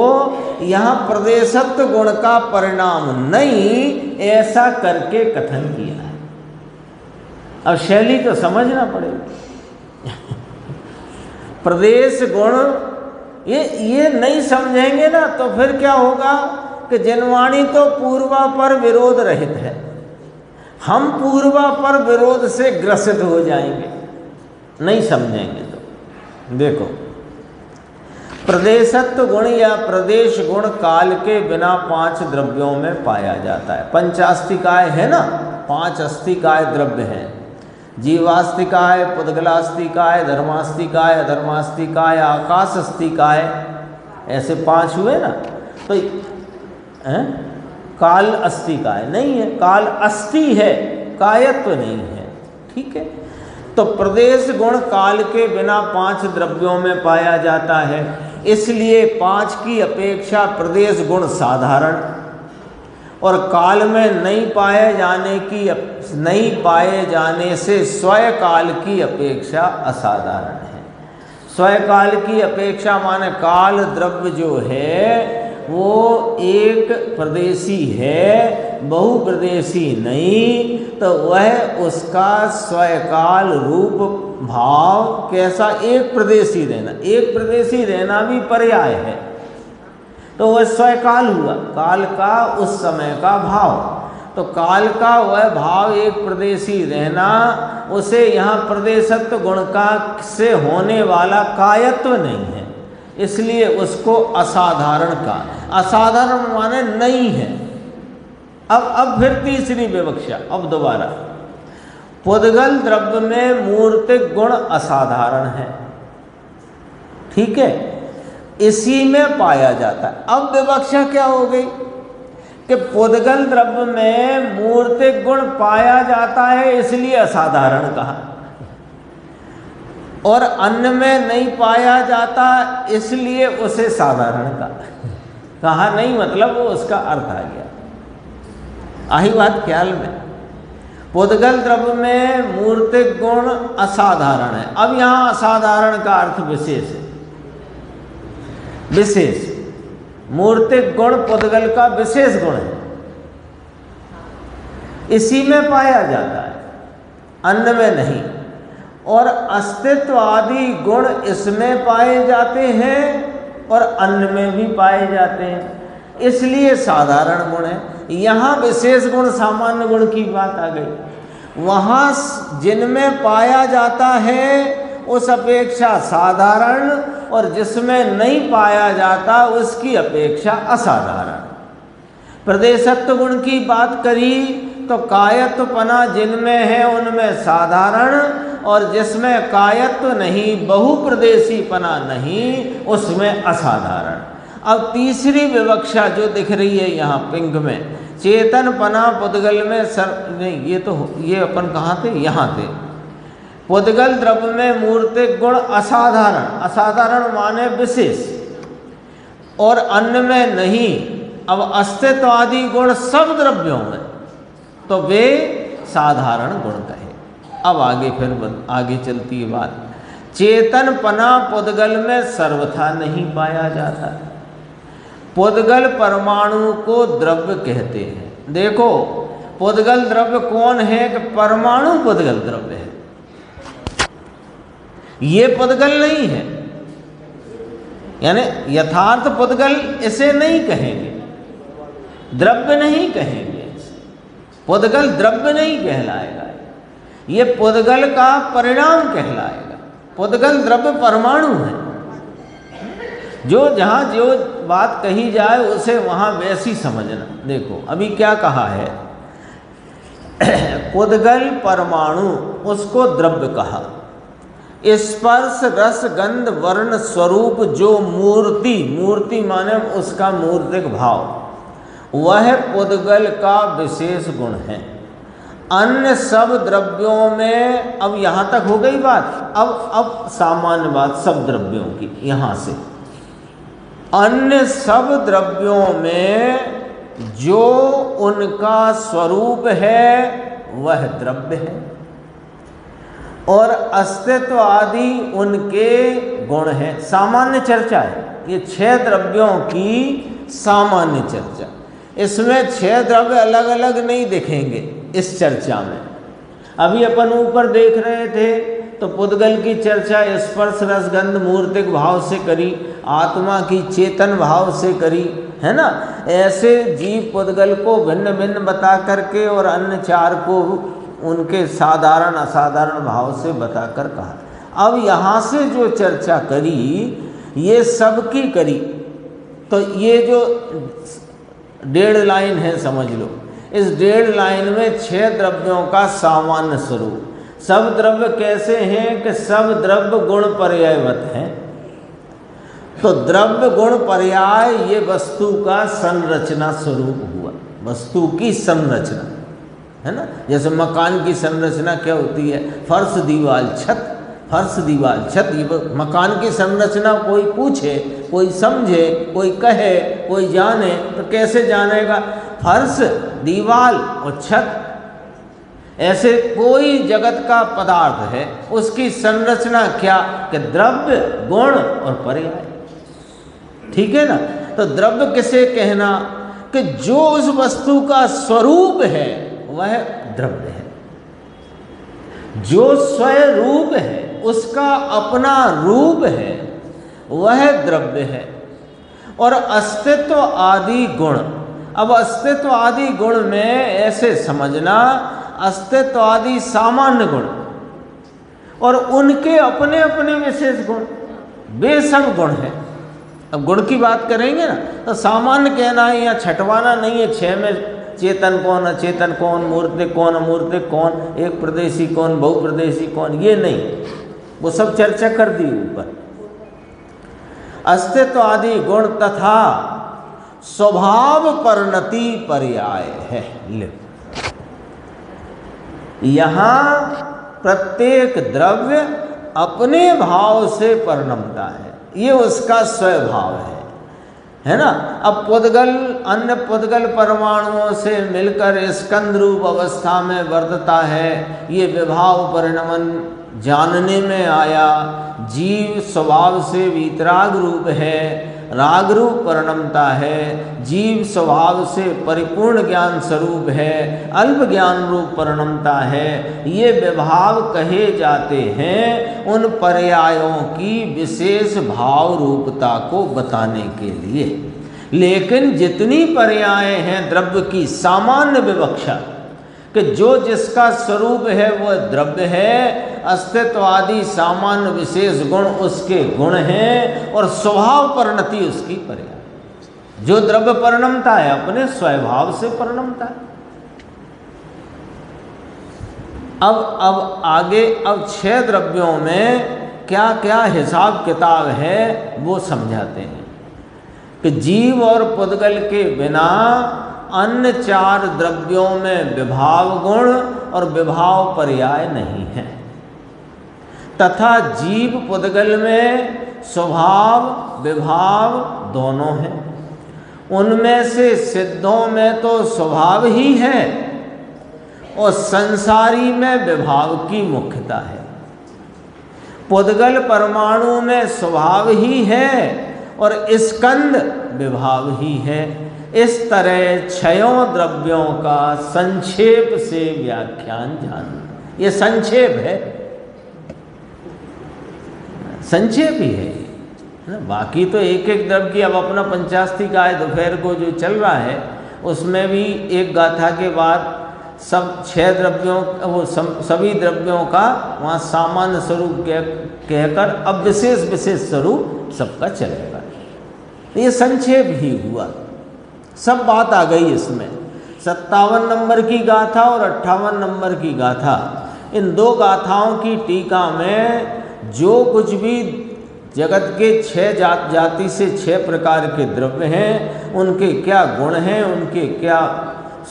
यहाँ प्रदेशत्व गुण का परिणाम नहीं, ऐसा करके कथन किया है। अब शैली तो समझना पड़ेगा। प्रदेश गुण ये नहीं समझेंगे ना तो फिर क्या होगा कि जिनवाणी तो पूर्वा पर विरोध रहित है, हम पूर्वा पर विरोध से ग्रसित हो जाएंगे, नहीं समझेंगे तो। देखो, प्रदेशत्व गुण या प्रदेश गुण काल के बिना पांच द्रव्यों में पाया जाता है। पंचास्तिकाय है ना, पांच अस्तिकाय द्रव्य हैं। जीवास्तिकाय, पुद्गलास्तिकाय, धर्मास्तिकाय, अधर्मास्तिकाय, आकाशस्तिकाय, ऐसे पांच हुए ना। तो काल अस्तिकाय नहीं है, काल अस्थि है, कायत्व नहीं है। ठीक है, तो प्रदेश गुण काल के बिना पांच द्रव्यों में पाया जाता है, इसलिए पांच की अपेक्षा प्रदेश गुण साधारण और काल में नहीं पाए जाने से स्वयं काल की अपेक्षा असाधारण है। स्वकाल की अपेक्षा माने काल द्रव्य जो है वो एक प्रदेशी है, बहुप्रदेशी नहीं, तो वह उसका स्वकाल रूप भाव कैसा, एक प्रदेशी रहना। एक प्रदेशी रहना भी पर्याय है, तो वह स्वकाल हुआ, काल का उस समय का भाव। तो काल का वह भाव एक प्रदेशी रहना, उसे यहाँ प्रदेशत्व गुण का से होने वाला कायत्व नहीं है, इसलिए उसको असाधारण का। असाधारण माने नहीं है। अब फिर तीसरी विवक्षा, अब दोबारा, पुद्गल द्रव्य में मूर्तिक गुण असाधारण है, ठीक है, इसी में पाया जाता है। अब विवक्षा क्या हो गई कि पुद्गल द्रव्य में मूर्तिक गुण पाया जाता है इसलिए असाधारण कहा, और अन्य में नहीं पाया जाता इसलिए उसे साधारण कहा नहीं, मतलब वो उसका अर्थ आ गया। आही बात ख्याल में, पुद्गल द्रव्य में मूर्तिक गुण असाधारण है। अब यहाँ असाधारण का अर्थ विशेष है, विशेष मूर्तिक गुण पुद्गल का विशेष गुण है, इसी में पाया जाता है, अन्य में नहीं। और अस्तित्व आदि गुण इसमें पाए जाते हैं और अन्य में भी पाए जाते हैं, इसलिए साधारण गुण है। यहाँ विशेष गुण सामान्य गुण की बात आ गई। वहाँ जिनमें पाया जाता है उस अपेक्षा साधारण, और जिसमें नहीं पाया जाता उसकी अपेक्षा असाधारण। प्रदेशत्व गुण की बात करी तो कायत्वपना जिनमें है उनमें साधारण, और जिसमें कायत्व नहीं, बहुप्रदेशीपना नहीं, उसमें असाधारण। अब तीसरी विवक्षा जो दिख रही है यहाँ पिंग में, चेतनपना पुद्गल में नहीं, ये अपन कहाँ थे, यहाँ थे। पुद्गल द्रव्य में मूर्तिक गुण असाधारण, असाधारण माने विशेष, और अन्य में नहीं। अब अस्तित्व आदि गुण सब द्रव्यों में, तो वे साधारण गुण कहे। अब आगे चलती है बात, चेतनपना पुद्गल में सर्वथा नहीं पाया जाता। पुद्गल परमाणु को द्रव्य कहते हैं। देखो, पुद्गल द्रव्य कौन है कि परमाणु पुद्गल द्रव्य है, ये पुद्गल नहीं है, यानी यथार्थ पुद्गल इसे नहीं कहेंगे, द्रव्य नहीं कहेंगे, पुद्गल द्रव्य नहीं कहलाएगा, ये पुद्गल का परिणाम कहलाएगा। पुद्गल द्रव्य परमाणु है, जो जहाँ जो बात कही जाए उसे वहाँ वैसी समझना। देखो अभी क्या कहा है, पुद्गल परमाणु उसको द्रव्य कहा। स्पर्श रस गंध वर्ण स्वरूप जो मूर्ति, मूर्ति माने उसका मूर्तिक भाव, वह पुद्गल का विशेष गुण है। अन्य सब द्रव्यों में, अब यहाँ तक हो गई बात, अब सामान्य बात सब द्रव्यों की, यहाँ से अन्य सब द्रव्यों में जो उनका स्वरूप है वह द्रव्य है, और अस्तित्व आदि उनके गुण हैं। सामान्य चर्चा है ये 6 द्रव्यों की सामान्य चर्चा। इसमें 6 द्रव्य अलग अलग नहीं दिखेंगे इस चर्चा में। अभी अपन ऊपर देख रहे थे तो पुद्गल की चर्चा स्पर्श रस गंध मूर्तिक भाव से करी, आत्मा की चेतन भाव से करी, है ना। ऐसे जीव पुद्गल को भिन्न भिन्न बता करके और अन्य 4 को उनके साधारण असाधारण भाव से बताकर कहा। अब यहाँ से जो चर्चा करी ये सबकी करी, तो ये जो 1.5 लाइन है समझ लो, इस 1.5 लाइन में 6 द्रव्यों का सामान्य स्वरूप। सब द्रव्य कैसे हैं कि सब द्रव्य गुण पर्यायवत हैं। तो द्रव्य गुण पर्याय ये वस्तु का संरचना स्वरूप हुआ, वस्तु की संरचना, है ना। जैसे मकान की संरचना क्या होती है, फर्श दीवार छत, फर्श दीवार छत। ये मकान की संरचना कोई पूछे, कोई समझे, कोई कहे, कोई जाने, तो कैसे जानेगा, फर्श दीवार और छत। ऐसे कोई जगत का पदार्थ है, उसकी संरचना क्या कि द्रव्य, गुण और पर्याय। ठीक है ना। तो द्रव्य किसे कहना कि जो उस वस्तु का स्वरूप है वह द्रव्य है। जो स्वरूप है, उसका अपना रूप है, वह द्रव्य है। और अस्तित्व आदि गुण, अब अस्तित्व आदि गुण में ऐसे समझना, अस्तित्व आदि सामान्य गुण और उनके अपने अपने विशेष गुण, वे सब गुण हैं। अब गुण की बात करेंगे ना तो सामान्य कहना है, यहाँ छटवाना नहीं है। छह में चेतन कौन, अचेतन कौन, मूर्तिक कौन, अमूर्तिक कौन, एक प्रदेशी कौन, बहुप्रदेशी कौन, ये नहीं, वो सब चर्चा कर दी ऊपर। अस्तित्व आदि गुण तथा स्वभाव परिणति पर्याय है। ले यहाँ प्रत्येक द्रव्य अपने भाव से परिणमता है, ये उसका स्वभाव है ना। अब पुद्गल अन्य पुद्गल परमाणुओं से मिलकर स्कंद रूप अवस्था में वर्तता है, ये विभाव परिणमन जानने में आया। जीव स्वभाव से वीतराग रूप है, राग रूप परिणमता है। जीव स्वभाव से परिपूर्ण ज्ञान स्वरूप है, अल्प ज्ञान रूप परिणमता है। ये विभाव कहे जाते हैं उन पर्यायों की विशेष भाव रूपता को बताने के लिए। लेकिन जितनी पर्याय हैं द्रव्य की सामान्य विवक्षा कि जो जिसका स्वरूप है वह द्रव्य है, अस्तित्व आदि सामान्य विशेष गुण उसके गुण हैं और स्वभाव परिणति उसकी पर्याय। जो द्रव्य परिणमता है अपने स्वभाव से परिणमता है। अब आगे अब 6 द्रव्यों में क्या क्या हिसाब किताब है वो समझाते हैं कि जीव और पुद्गल के बिना अन्य 4 द्रव्यों में विभाव गुण और विभाव पर्याय नहीं है, तथा जीव पुद्गल में स्वभाव विभाव दोनों हैं। उनमें से सिद्धों में तो स्वभाव ही है और संसारी में विभाव की मुख्यता है। पुद्गल परमाणु में स्वभाव ही है और स्कंद विभाव ही है। इस तरह 6 द्रव्यों का संक्षेप से व्याख्यान जानना, ये संक्षेप है, संक्षेप ही है ना। बाकी तो एक एक द्रव्य की, अब अपना पंचास्ती का है दोपहर को जो चल रहा है उसमें भी एक गाथा के बाद सब 6 द्रव्यों, वो सभी द्रव्यों का वहाँ सामान्य स्वरूप कहकर अब विशेष विशेष स्वरूप सबका चलेगा। ये संक्षेप ही हुआ, सब बात आ गई इसमें। 57 नंबर की गाथा और 58 नंबर की गाथा, इन 2 गाथाओं की टीका में जो कुछ भी जगत के 6 जाति से 6 प्रकार के द्रव्य हैं, उनके क्या गुण हैं, उनके क्या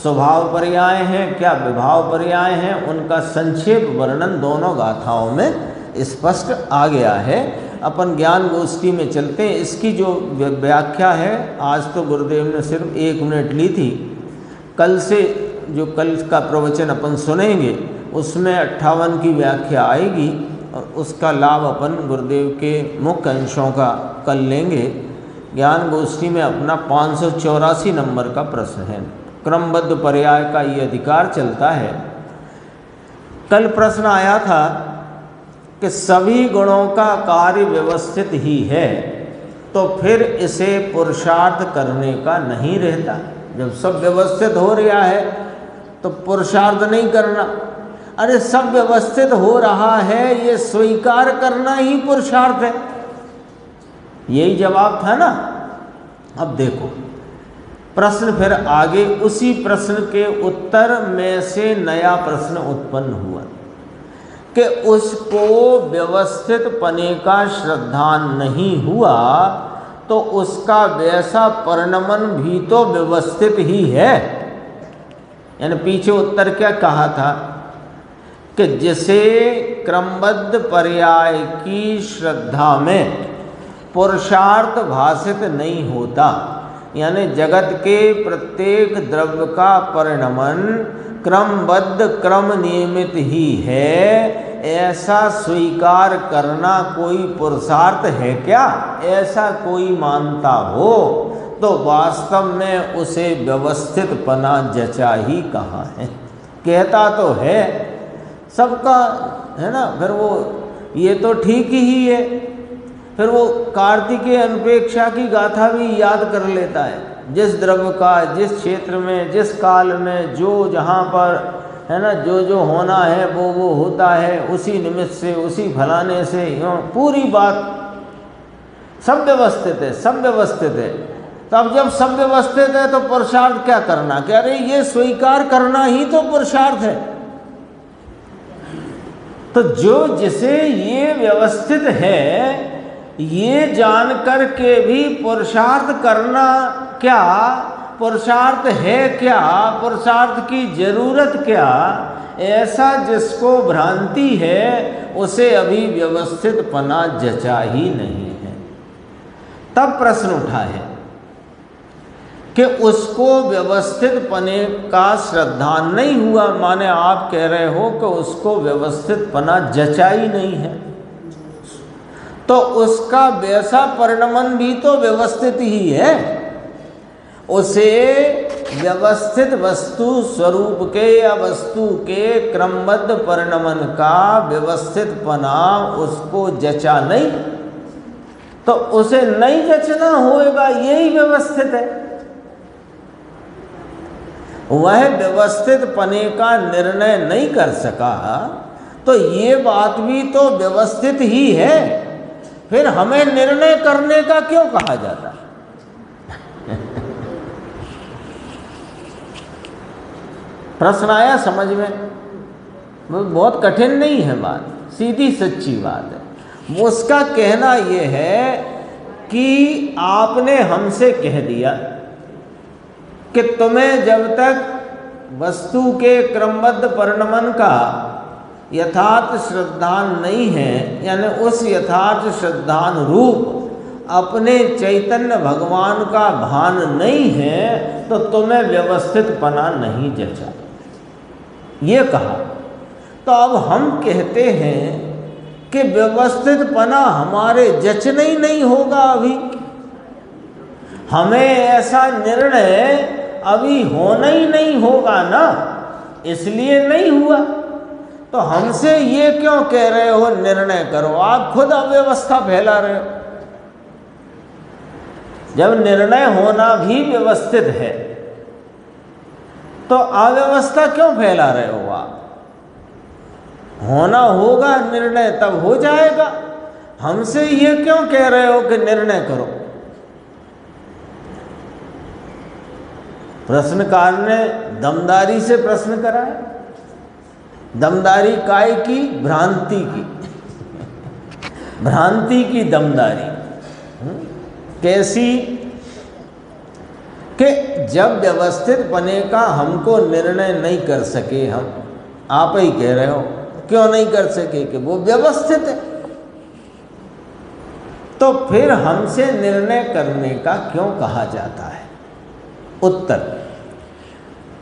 स्वभाव पर्याय हैं, क्या विभाव पर्याय हैं, उनका संक्षेप वर्णन दोनों गाथाओं में स्पष्ट आ गया है। अपन ज्ञान गोष्ठी में चलते हैं। इसकी जो व्याख्या है, आज तो गुरुदेव ने सिर्फ 1 मिनट ली थी, कल से जो कल का प्रवचन अपन सुनेंगे उसमें 58 की व्याख्या आएगी और उसका लाभ अपन गुरुदेव के मुख्य अंशों का कल लेंगे। ज्ञान गोष्ठी में अपना 584 नंबर का प्रश्न है, क्रमबद्ध पर्याय का ये अधिकार चलता है। कल प्रश्न आया था कि सभी गुणों का कार्य व्यवस्थित ही है तो फिर इसे पुरुषार्थ करने का नहीं रहता। जब सब व्यवस्थित हो रहा है तो पुरुषार्थ नहीं करना। अरे सब व्यवस्थित हो रहा है, ये स्वीकार करना ही पुरुषार्थ है। यही जवाब था ना। अब देखो प्रश्न फिर आगे, उसी प्रश्न के उत्तर में से नया प्रश्न उत्पन्न हुआ कि उसको व्यवस्थित पने का श्रद्धान नहीं हुआ तो उसका वैसा परिणमन भी तो व्यवस्थित ही है। यानी पीछे उत्तर क्या कहा था कि जिसे क्रमबद्ध पर्याय की श्रद्धा में पुरुषार्थ भाषित नहीं होता, यानी जगत के प्रत्येक द्रव्य का परिणमन क्रमबद्ध क्रम नियमित ही है, ऐसा स्वीकार करना कोई पुरुषार्थ है क्या? ऐसा कोई मानता हो तो वास्तव में उसे व्यवस्थितपना जचा ही कहाँ है। कहता तो है सबका, है ना, फिर वो ये तो ठीक ही है, फिर वो कार्तिकेय अनुपेक्षा की गाथा भी याद कर लेता है। जिस द्रव्य का जिस क्षेत्र में जिस काल में जो जहाँ पर, है ना, जो जो होना है वो होता है, उसी निमित्त से उसी फलाने से पूरी बात सब व्यवस्थित है, सब व्यवस्थित है। तो अब जब सब व्यवस्थित है तो पुरुषार्थ क्या करना? कह रहे ये स्वीकार करना ही तो पुरुषार्थ है। तो जो जिसे ये व्यवस्थित है ये जान कर के भी पुरुषार्थ करना क्या, पुरुषार्थ है क्या, पुरुषार्थ की जरूरत क्या, ऐसा जिसको भ्रांति है उसे अभी व्यवस्थितपना जचा ही नहीं है। तब प्रश्न उठा है कि उसको व्यवस्थितपने का श्रद्धा नहीं हुआ, माने आप कह रहे हो कि उसको व्यवस्थितपना जचा ही नहीं है, तो उसका वैसा परिणमन भी तो व्यवस्थित ही है। उसे व्यवस्थित वस्तु स्वरूप के या वस्तु के क्रमबद्ध परिणमन का व्यवस्थितपना उसको जचा नहीं, तो उसे नहीं जचना होएगा, यही व्यवस्थित है। वह व्यवस्थितपने का निर्णय नहीं कर सका तो ये बात भी तो व्यवस्थित ही है, फिर हमें निर्णय करने का क्यों कहा जाता है? प्रश्न आया समझ में? बहुत कठिन नहीं है बात, सीधी सच्ची बात है। उसका कहना यह है कि आपने हमसे कह दिया कि तुम्हें जब तक वस्तु के क्रमबद्ध परिणमन का यथार्थ श्रद्धान नहीं है, यानी उस यथार्थ श्रद्धान रूप अपने चैतन्य भगवान का भान नहीं है, तो तुम्हें व्यवस्थितपना नहीं जचा, ये कहा। तो अब हम कहते हैं कि व्यवस्थितपना हमारे जचने ही नहीं होगा अभी, हमें ऐसा निर्णय अभी होना ही नहीं होगा ना, इसलिए नहीं हुआ। तो हमसे ये क्यों कह रहे हो निर्णय करो? आप खुद अव्यवस्था फैला रहे हो। जब निर्णय होना भी व्यवस्थित है तो अव्यवस्था क्यों फैला रहे हो आप? होना होगा निर्णय तब हो जाएगा, हमसे ये क्यों कह रहे हो कि निर्णय करो? प्रश्नकार ने दमदारी से प्रश्न करा है। दमदारी काय की? भ्रांति की। भ्रांति की दमदारी कैसी? कि जब व्यवस्थित बने का हमको निर्णय नहीं कर सके, हम आप ही कह रहे हो क्यों नहीं कर सके कि वो व्यवस्थित है, तो फिर हमसे निर्णय करने का क्यों कहा जाता है? उत्तर,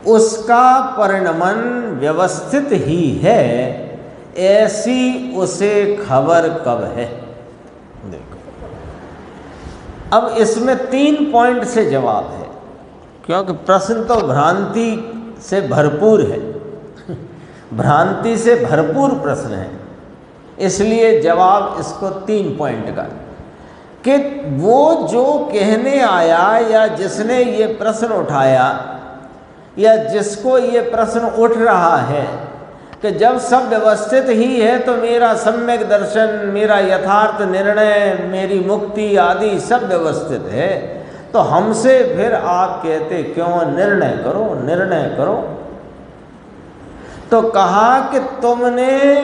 उसका परिणमन व्यवस्थित ही है, ऐसी उसे खबर कब है? देखो, अब इसमें 3 पॉइंट से जवाब है, क्योंकि प्रश्न तो भ्रांति से भरपूर है, भ्रांति से भरपूर प्रश्न है, इसलिए जवाब इसको 3 पॉइंट का कि वो जो कहने आया या जिसने ये प्रश्न उठाया या जिसको ये प्रश्न उठ रहा है कि जब सब व्यवस्थित ही है तो मेरा सम्यक दर्शन, मेरा यथार्थ निर्णय, मेरी मुक्ति आदि सब व्यवस्थित है, तो हमसे फिर आप कहते क्यों निर्णय करो, निर्णय करो? तो कहा कि तुमने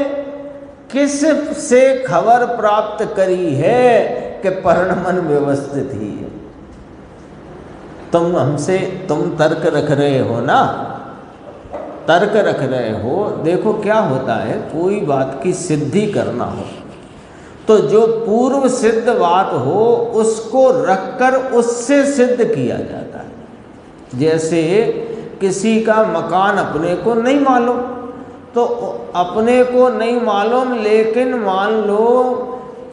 किस से खबर प्राप्त करी है कि परिणमन व्यवस्थित ही है? तुम हमसे, तुम तर्क रख रहे हो ना, तर्क रख रहे हो। देखो क्या होता है, कोई बात की सिद्धि करना हो तो जो पूर्व सिद्ध बात हो उसको रखकर उससे सिद्ध किया जाता है। जैसे किसी का मकान अपने को नहीं मालूम, तो अपने को नहीं मालूम, लेकिन मान लो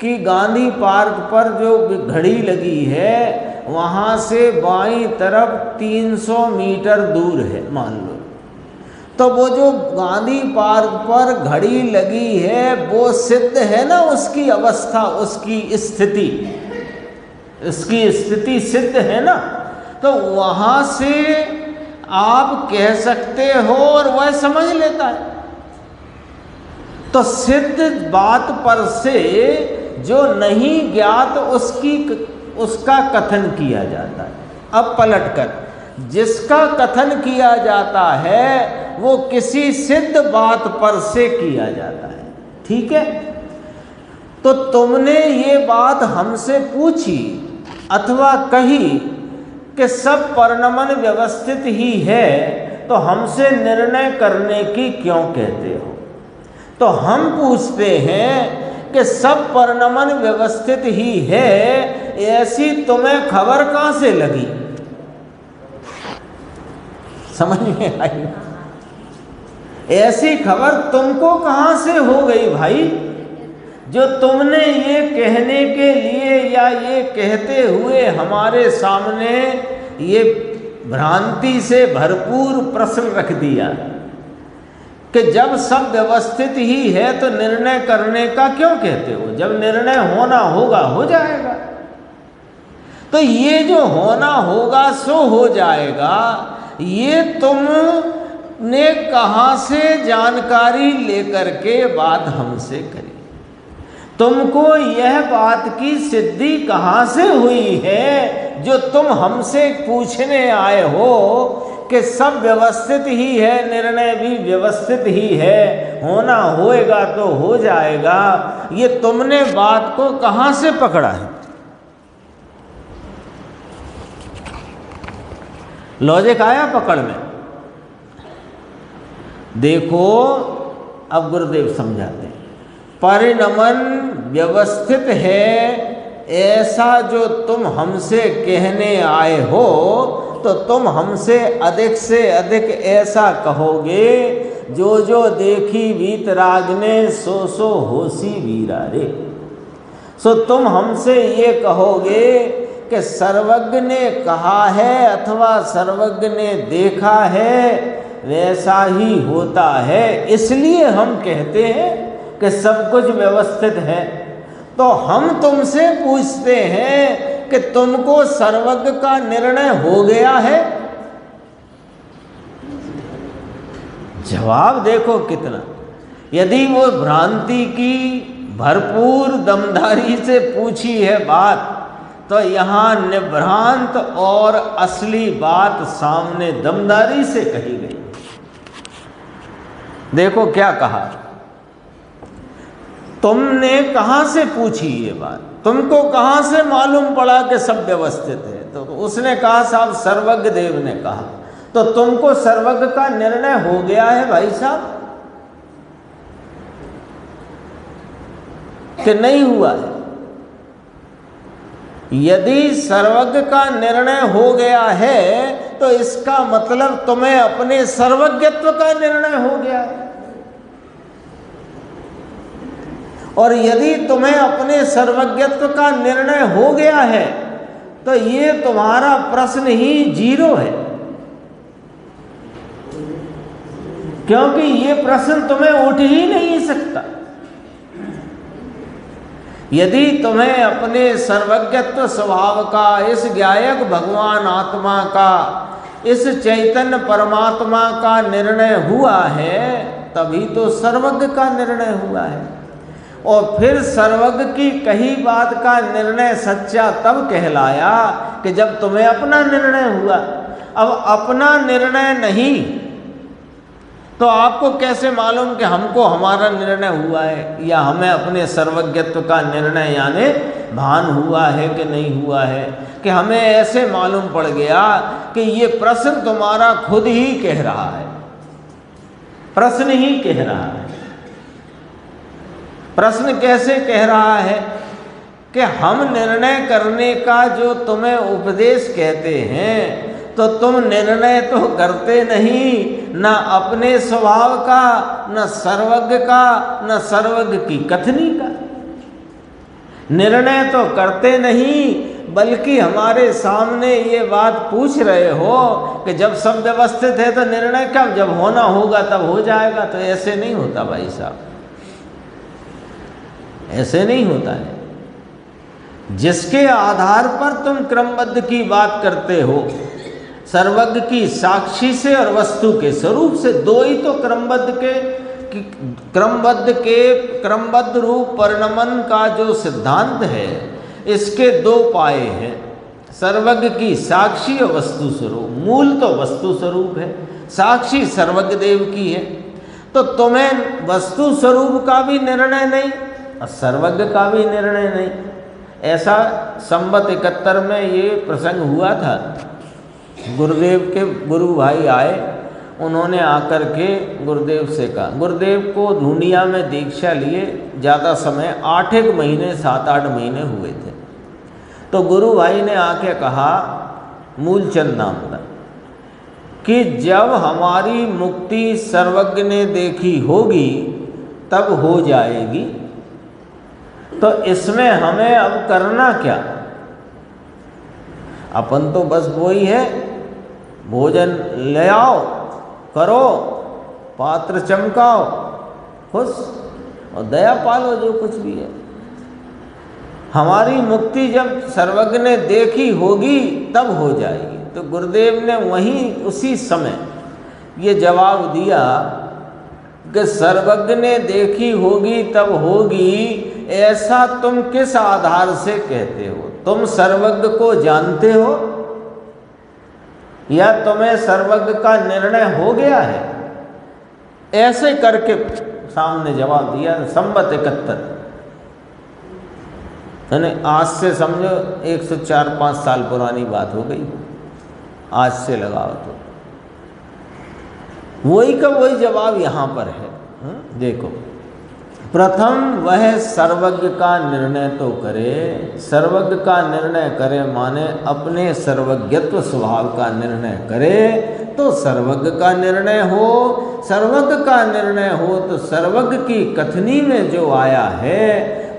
कि गांधी पार्क पर जो घड़ी लगी है वहाँ से बाईं तरफ 300 मीटर दूर है मान लो, तो वो जो गांधी पार्क पर घड़ी लगी है वो सिद्ध है ना, उसकी अवस्था, उसकी स्थिति, उसकी स्थिति सिद्ध है ना। तो वहाँ से आप कह सकते हो और वह समझ लेता है। तो सिद्ध बात पर से जो नहीं ज्ञात उसका कथन किया जाता है। अब पलटकर जिसका कथन किया जाता है वो किसी सिद्ध बात पर से किया जाता है, ठीक है। तो तुमने ये बात हमसे पूछी अथवा कही कि सब परिणमन व्यवस्थित ही है, तो हमसे निर्णय करने की क्यों कहते हो? तो हम पूछते हैं कि सब परिणमन व्यवस्थित ही है, ऐसी तुम्हें खबर कहाँ से लगी? समझ में आई? ऐसी खबर तुमको कहाँ से हो गई भाई, जो तुमने ये कहने के लिए या ये कहते हुए हमारे सामने ये भ्रांति से भरपूर प्रश्न रख दिया कि जब सब व्यवस्थित ही है तो निर्णय करने का क्यों कहते हो? जब निर्णय होना होगा हो जाएगा। तो ये जो होना होगा सो हो जाएगा, ये तुमने कहाँ से जानकारी लेकर के बात हमसे करी? तुमको यह बात की सिद्धि कहाँ से हुई है जो तुम हमसे पूछने आए हो कि सब व्यवस्थित ही है, निर्णय भी व्यवस्थित ही है, होना होएगा तो हो जाएगा? ये तुमने बात को कहाँ से पकड़ा है? लॉजिक आया पकड़ में? देखो अब गुरुदेव समझाते हैं। परिणमन व्यवस्थित है ऐसा जो तुम हमसे कहने आए हो, तो तुम हमसे अधिक से अधिक ऐसा कहोगे, जो जो देखी वीतराग ने सो सो होसी वीरा रे। सो तुम हमसे ये कहोगे कि सर्वज्ञ ने कहा है अथवा सर्वज्ञ ने देखा है, वैसा ही होता है, इसलिए हम कहते हैं कि सब कुछ व्यवस्थित है। तो हम तुमसे पूछते हैं कि तुमको सर्वज्ञ का निर्णय हो गया है? जवाब देखो कितना। यदि वो भ्रांति की भरपूर दमदारी से पूछी है बात, तो यहाँ निभ्रांत और असली बात सामने दमदारी से कही गई। देखो क्या कहा, तुमने कहाँ से पूछी ये बात, तुमको कहाँ से मालूम पड़ा कि सब व्यवस्थित है? तो उसने कहा साहब सर्वज्ञ देव ने कहा। तो तुमको सर्वज्ञ का निर्णय हो गया है भाई साहब कि नहीं हुआ है? यदि सर्वज्ञ का निर्णय हो गया है तो इसका मतलब तुम्हें अपने सर्वज्ञत्व का निर्णय हो गया है। और यदि तुम्हें अपने सर्वज्ञत्व का निर्णय हो गया है तो ये तुम्हारा प्रश्न ही जीरो है, क्योंकि ये प्रश्न तुम्हें उठ ही नहीं सकता। यदि तुम्हें अपने सर्वज्ञत्व स्वभाव का, इस ज्ञायक भगवान आत्मा का, इस चैतन्य परमात्मा का निर्णय हुआ है, तभी तो सर्वज्ञ का निर्णय हुआ है। और फिर सर्वज्ञ की कही बात का निर्णय सच्चा तब कहलाया कि जब तुम्हें अपना निर्णय हुआ। अब अपना निर्णय नहीं तो आपको कैसे मालूम कि हमको हमारा निर्णय हुआ है, या हमें अपने सर्वज्ञत्व का निर्णय यानी भान हुआ है कि नहीं हुआ है? कि हमें ऐसे मालूम पड़ गया कि ये प्रश्न तुम्हारा खुद ही कह रहा है, प्रश्न ही कह रहा है। प्रश्न कैसे कह रहा है कि हम निर्णय करने का जो तुम्हें उपदेश कहते हैं, तो तुम निर्णय तो करते नहीं, न अपने स्वभाव का, न सर्वज्ञ का, न सर्वज्ञ की कथनी का। निर्णय तो करते नहीं, बल्कि हमारे सामने ये बात पूछ रहे हो कि जब सब व्यवस्थित है तो निर्णय कब, जब होना होगा तब हो जाएगा। तो ऐसे नहीं होता भाई साहब, ऐसे नहीं होता है। जिसके आधार पर तुम क्रमबद्ध की बात करते हो, सर्वज्ञ की साक्षी से और वस्तु के स्वरूप से, दो ही तो क्रमबद्ध रूप परिणमन का जो सिद्धांत है, इसके दो पाए हैं, सर्वज्ञ की साक्षी और वस्तु स्वरूप। मूल तो वस्तु स्वरूप है, साक्षी सर्वज्ञ देव की है। तो तुम्हें वस्तु स्वरूप का भी निर्णय नहीं और सर्वज्ञ का भी निर्णय नहीं। ऐसा संवत 71 में ये प्रसंग हुआ था। गुरुदेव के गुरु भाई आए, उन्होंने आकर के गुरुदेव से कहा, गुरुदेव को ढूंढिया में दीक्षा लिए ज़्यादा समय 8 महीने 7-8 महीने हुए थे। तो गुरु भाई ने आके कहा, मूलचंद नाम था, कि जब हमारी मुक्ति सर्वज्ञ ने देखी होगी तब हो जाएगी, तो इसमें हमें अब करना क्या। अपन तो बस वही है, भोजन ले आओ, करो, पात्र चमकाओ, खुश और दया पालो, जो कुछ भी है। हमारी मुक्ति जब सर्वज्ञ ने देखी होगी तब हो जाएगी। तो गुरुदेव ने वहीं उसी समय ये जवाब दिया कि सर्वज्ञ ने देखी होगी तब होगी, ऐसा तुम किस आधार से कहते हो? तुम सर्वज्ञ को जानते हो या तुम्हें सर्वज्ञ का निर्णय हो गया है? ऐसे करके सामने जवाब दिया। संवत 71, यानी आज से समझो 104-5 साल पुरानी बात हो गई, आज से लगाओ तो वही का वही जवाब यहाँ पर है। देखो, प्रथम वह सर्वज्ञ का निर्णय तो करे। सर्वज्ञ का निर्णय करे माने अपने सर्वज्ञत्व स्वभाव का निर्णय करे, तो सर्वज्ञ का निर्णय हो। सर्वज्ञ का निर्णय हो तो सर्वज्ञ की कथनी में जो आया है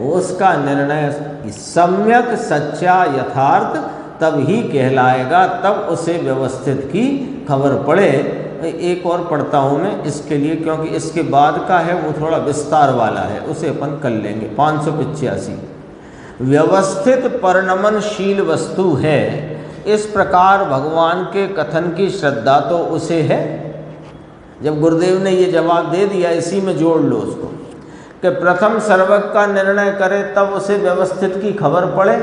उसका निर्णय सम्यक सच्चा यथार्थ तब ही कहलाएगा, तब उसे व्यवस्थित की खबर पड़े। एक और पढ़ता हूँ मैं इसके लिए, क्योंकि इसके बाद का है वो थोड़ा विस्तार वाला है, उसे अपन कर लेंगे। 585 व्यवस्थित परिणमनशील वस्तु है, इस प्रकार भगवान के कथन की श्रद्धा तो उसे है। जब गुरुदेव ने ये जवाब दे दिया, इसी में जोड़ लो उसको, कि प्रथम सर्वज्ञ का निर्णय करे तब उसे व्यवस्थित की खबर पड़े।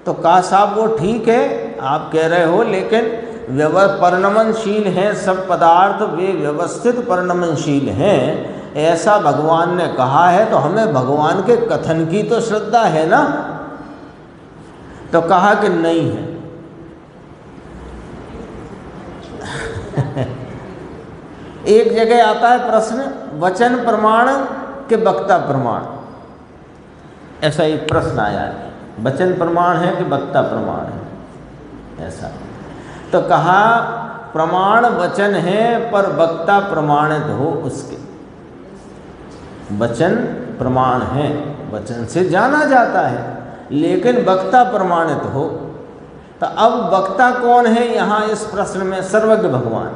तो कहा साहब वो ठीक है आप कह रहे हो, लेकिन परिणमनशील हैं सब पदार्थ, वे व्यवस्थित परिणमनशील हैं, ऐसा भगवान ने कहा है, तो हमें भगवान के कथन की तो श्रद्धा है ना। तो कहा कि नहीं है। एक जगह आता है प्रश्न, वचन प्रमाण के वक्ता प्रमाण, ऐसा एक प्रश्न आया है, वचन प्रमाण है कि वक्ता प्रमाण है, ऐसा। तो कहा प्रमाण वचन है पर वक्ता प्रमाणित हो उसके। वचन प्रमाण है, वचन से जाना जाता है, लेकिन वक्ता प्रमाणित हो। तो अब वक्ता कौन है यहाँ इस प्रश्न में? सर्वज्ञ भगवान।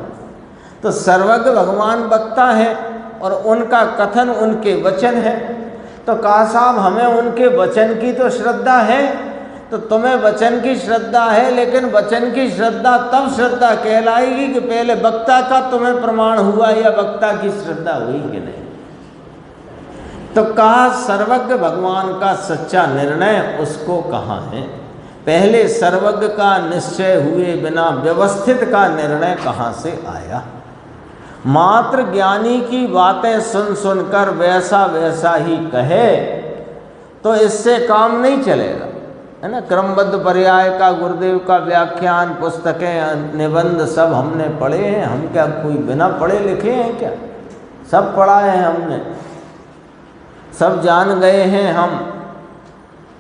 तो सर्वज्ञ भगवान वक्ता है और उनका कथन उनके वचन है। तो कहा साहब हमें उनके वचन की तो श्रद्धा है। तो तुम्हें वचन की श्रद्धा है, लेकिन वचन की श्रद्धा तब श्रद्धा कहलाएगी कि पहले वक्ता का तुम्हें प्रमाण हुआ या वक्ता की श्रद्धा हुई कि नहीं। तो कहा सर्वज्ञ भगवान का सच्चा निर्णय उसको कहाँ है? पहले सर्वज्ञ का निश्चय हुए बिना व्यवस्थित का निर्णय कहाँ से आया? मात्र ज्ञानी की बातें सुन सुनकर वैसा वैसा ही कहे तो इससे काम नहीं चलेगा, है ना। क्रमबद्ध पर्याय का गुरुदेव का व्याख्यान, पुस्तकें, निबंध सब हमने पढ़े हैं। हम क्या कोई बिना पढ़े लिखे हैं क्या? सब पढ़ा है हमने, सब जान गए हैं हम।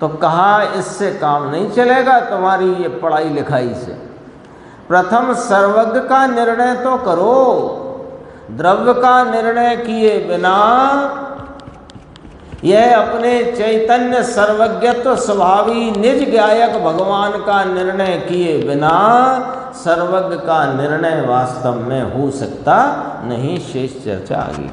तो कहा इससे काम नहीं चलेगा तुम्हारी ये पढ़ाई लिखाई से। प्रथम सर्वज्ञ का निर्णय तो करो। द्रव्य का निर्णय किए बिना, यह अपने चैतन्य सर्वज्ञत्व स्वभावी निज गायक भगवान का निर्णय किए बिना सर्वज्ञ का निर्णय वास्तव में हो सकता नहीं। शेष चर्चा आगे।